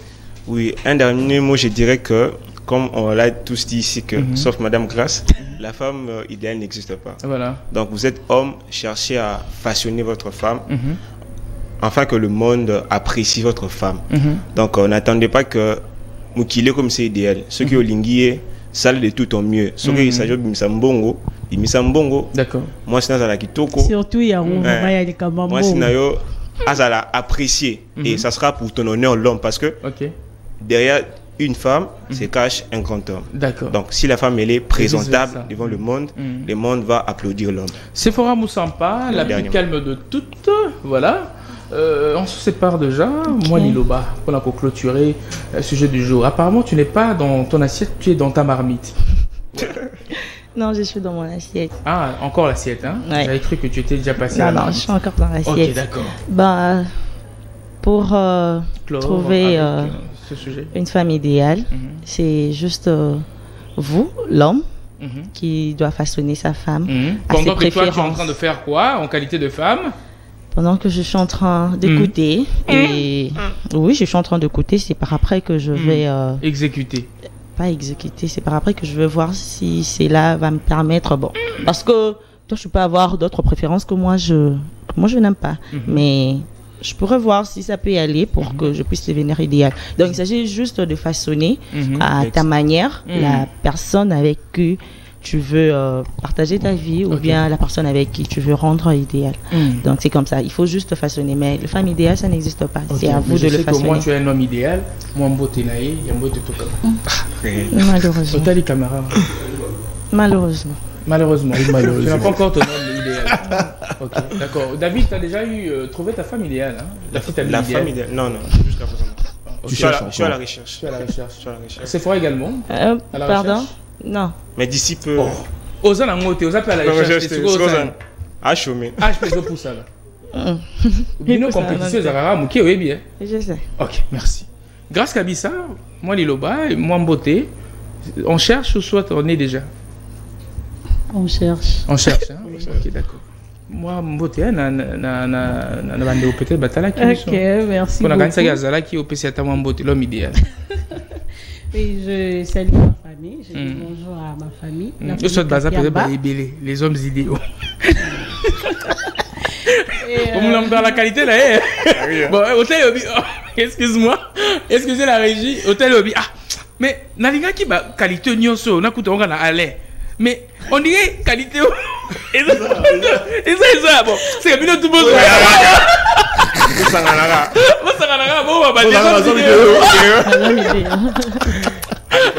Oui, un dernier mot, je dirais que, comme on l'a tous dit ici, que, sauf Madame Grace, la femme idéale n'existe pas. Voilà. Donc, vous êtes homme, cherchez à façonner votre femme, afin que le monde apprécie votre femme. Donc, n'attendez pas que Moukile comme c'est idéal. Ce qui est au linguier, salle de tout en mieux. Ce qui s'agit de Misambongo, d'accord. Moi, c'est dans la kitoko. Surtout, il y a un kamambo. Moi, c'est nayo azala apprécier et ça sera pour ton honneur l'homme parce que derrière une femme se cache un grand homme. D'accord. Donc, si la femme elle est présentable devant le monde va applaudir l'homme. Sephora Moussampa, la plus calme de toutes, voilà. On se sépare déjà. Moi, Niloba, on a clôturé le sujet du jour. Apparemment, tu n'es pas dans ton assiette, tu es dans ta marmite. Non, je suis dans mon assiette. Ah, encore l'assiette, hein? Ouais. J'avais cru que tu étais déjà passé à la marmite. Non, je suis encore dans l'assiette. Ok, d'accord. Bah, pour trouver ce sujet. une femme idéale, c'est juste vous, l'homme, qui doit façonner sa femme. Pendant que toi, tu es en train de faire quoi en qualité de femme? Pendant que je suis en train d'écouter, et oui, je suis en train d'écouter, c'est par après que je vais... exécuter. Pas exécuter, c'est par après que je vais voir si cela va me permettre... Bon, parce que toi, je peux avoir d'autres préférences que moi, je n'aime pas. Mais je pourrais voir si ça peut y aller pour que je puisse devenir idéal. Donc, il s'agit juste de façonner à ta manière la personne avec qui tu veux partager ta vie ou bien la personne avec qui tu veux rendre idéal. Donc c'est comme ça, il faut juste façonner. Mais la femme idéale, ça n'existe pas. C'est à vous de le façonner. Moi, tu es un homme idéal. Moi, malheureusement. Malheureusement. Malheureusement. Tu n'as pas encore ton homme idéal. Ok, d'accord. David, tu as déjà trouvé ta femme idéale, hein? La femme idéale? Non, jusqu'à présent. Je suis à la recherche. Sephora également? Pardon? Non. Mais d'ici peu. Osa na ngote, osa pa la recherche. Ah, chômé. Ah, je peux pour ça là. Bino compétition Zarara Mouké, oui bien. Je sais. Ok, merci. Grâce Kabisa, moi Liloba et moi Mboté, on cherche ou soit on est déjà? On cherche. On cherche, hein? Ok, d'accord. Moi Mboté, na bande au peut-être batala qui. Ok, merci. On a gagné ça Gazala qui au PC à moi Mboté, l'homme idéal. Oui, je salue ma famille, je dis bonjour à ma famille. Je souhaite les hommes idéaux. On dans la qualité là. Bon, hôtel Obi, excuse-moi, excusez la régie, hôtel Obi. Ah, mais nalinga qui ba qualité nyonso, na kuta on na aller. Mais on dirait qualité. Et ça, bon. C'est que tout le monde.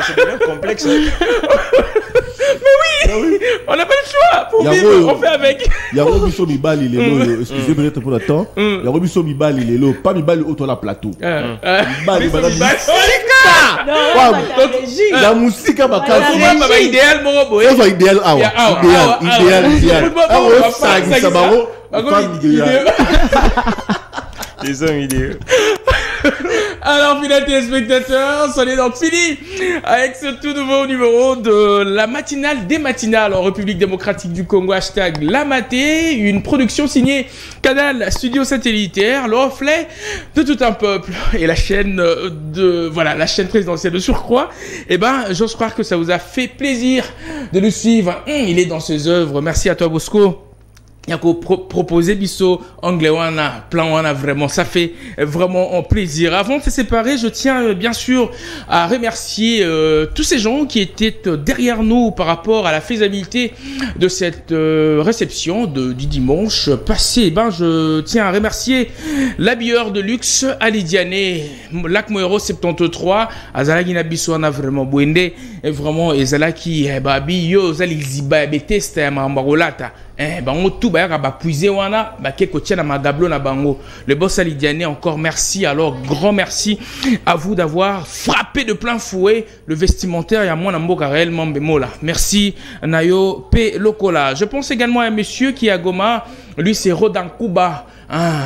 C'est complexe. Mais oui, on n'a pas le choix. Pour vivre, on fait avec. Il y a Robiso Mibal, il est là. Excusez peut-être pour le temps. Il y a Robiso Mibal, il est là. Pas Mibal autour de la plateau. Mibal, la musique à ma case. Idéal, mon idéal. Idéal. Les hommes idéaux. Alors, fidèles téléspectateurs, c'en est donc fini avec ce tout nouveau numéro de la matinale des matinales en République démocratique du Congo, hashtag Lamaté, une production signée Canal Studio Satellitaire, le reflet de tout un peuple et la chaîne la chaîne présidentielle de surcroît. Eh ben, j'ose croire que ça vous a fait plaisir de nous suivre. Il est dans ses œuvres. Merci à toi, Bosco. Il y a qu'au proposer biso anglais wana plan wana, vraiment ça fait vraiment plaisir. Avant de se séparer, je tiens bien sûr à remercier tous ces gens qui étaient derrière nous par rapport à la faisabilité de cette réception du dimanche passé. Ben je tiens à remercier l'habilleur de luxe Ali Diané, Lac Moero 73, Azalaki na biso wana vraiment bwende et vraiment ezalaki babi yo zali ziba beteste ya mambarolata. Bango tout ba puiser wana ba ke ko tia na magablo na bango. Le boss Alidiané, encore merci, alors grand merci à vous d'avoir frappé de plein fouet le vestimentaire ya mwana mboka réellement bemola. Merci Nayo P Lokola. Je pense également à un monsieur qui est à Goma, lui c'est Rodan Kuba.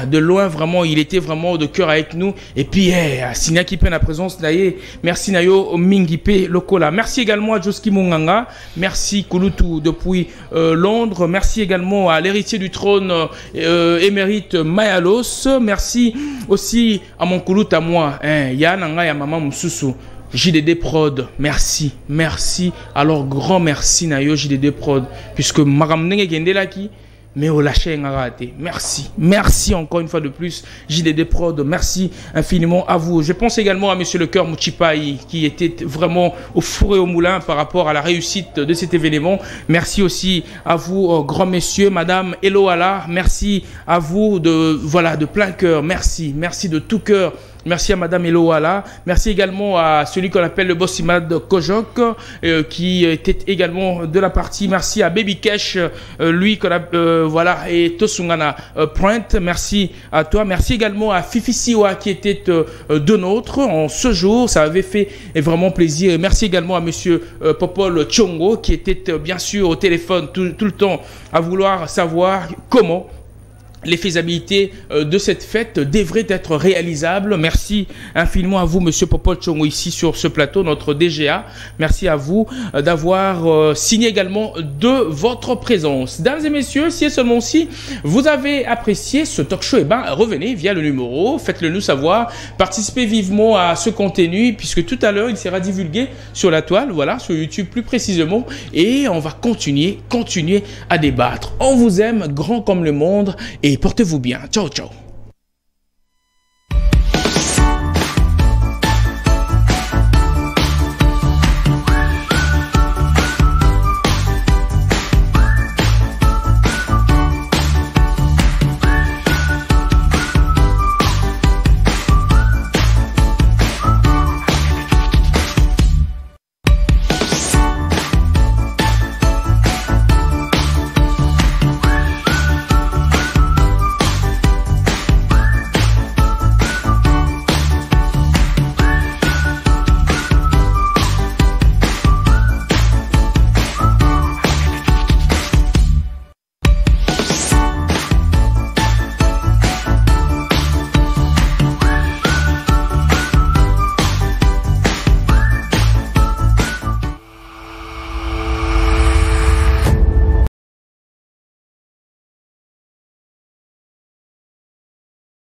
De loin vraiment, il était vraiment de cœur avec nous. Et puis Signa qui peine la présence d'ailleurs. Merci Nayo Mingipe Lokola. Merci également à Joski Munganga. Merci Kulutu depuis Londres. Merci également à l'héritier du trône émérite Mayalos. Merci aussi à mon Kulutu à moi, Yananga ya maman Msusu. JDD Prod, merci, merci. Alors grand merci Nayo JDD Prod, puisque Maramnenge Gendelaki. Mais au lâcher un raté. Merci. Merci encore une fois de plus. JDD Prod, merci infiniment à vous. Je pense également à monsieur le cœur Mouchipai qui était vraiment au four et au moulin par rapport à la réussite de cet événement. Merci aussi à vous, grands messieurs, madame Eloala. Merci à vous de plein cœur. Merci. Merci de tout cœur. Merci à madame Eloala. Merci également à celui qu'on appelle le boss Imad Kojok, qui était également de la partie. Merci à Baby Cash, lui qu'on a, et Tosungana Point. Merci à toi. Merci également à Fifi Siwa qui était de nôtres en ce jour. Ça avait fait vraiment plaisir. Et merci également à monsieur Popol Chongo qui était bien sûr au téléphone tout le temps à vouloir savoir comment les faisabilités de cette fête devraient être réalisables. Merci infiniment à vous, monsieur Popol Chongo, ici sur ce plateau, notre DGA. Merci à vous d'avoir signé également de votre présence. Dames et messieurs, si et seulement si vous avez apprécié ce talk show, revenez via le numéro, faites-le nous savoir, participez vivement à ce contenu, puisque tout à l'heure, il sera divulgué sur la toile, sur YouTube plus précisément, et on va continuer à débattre. On vous aime, grand comme le monde, et portez-vous bien. Ciao, ciao.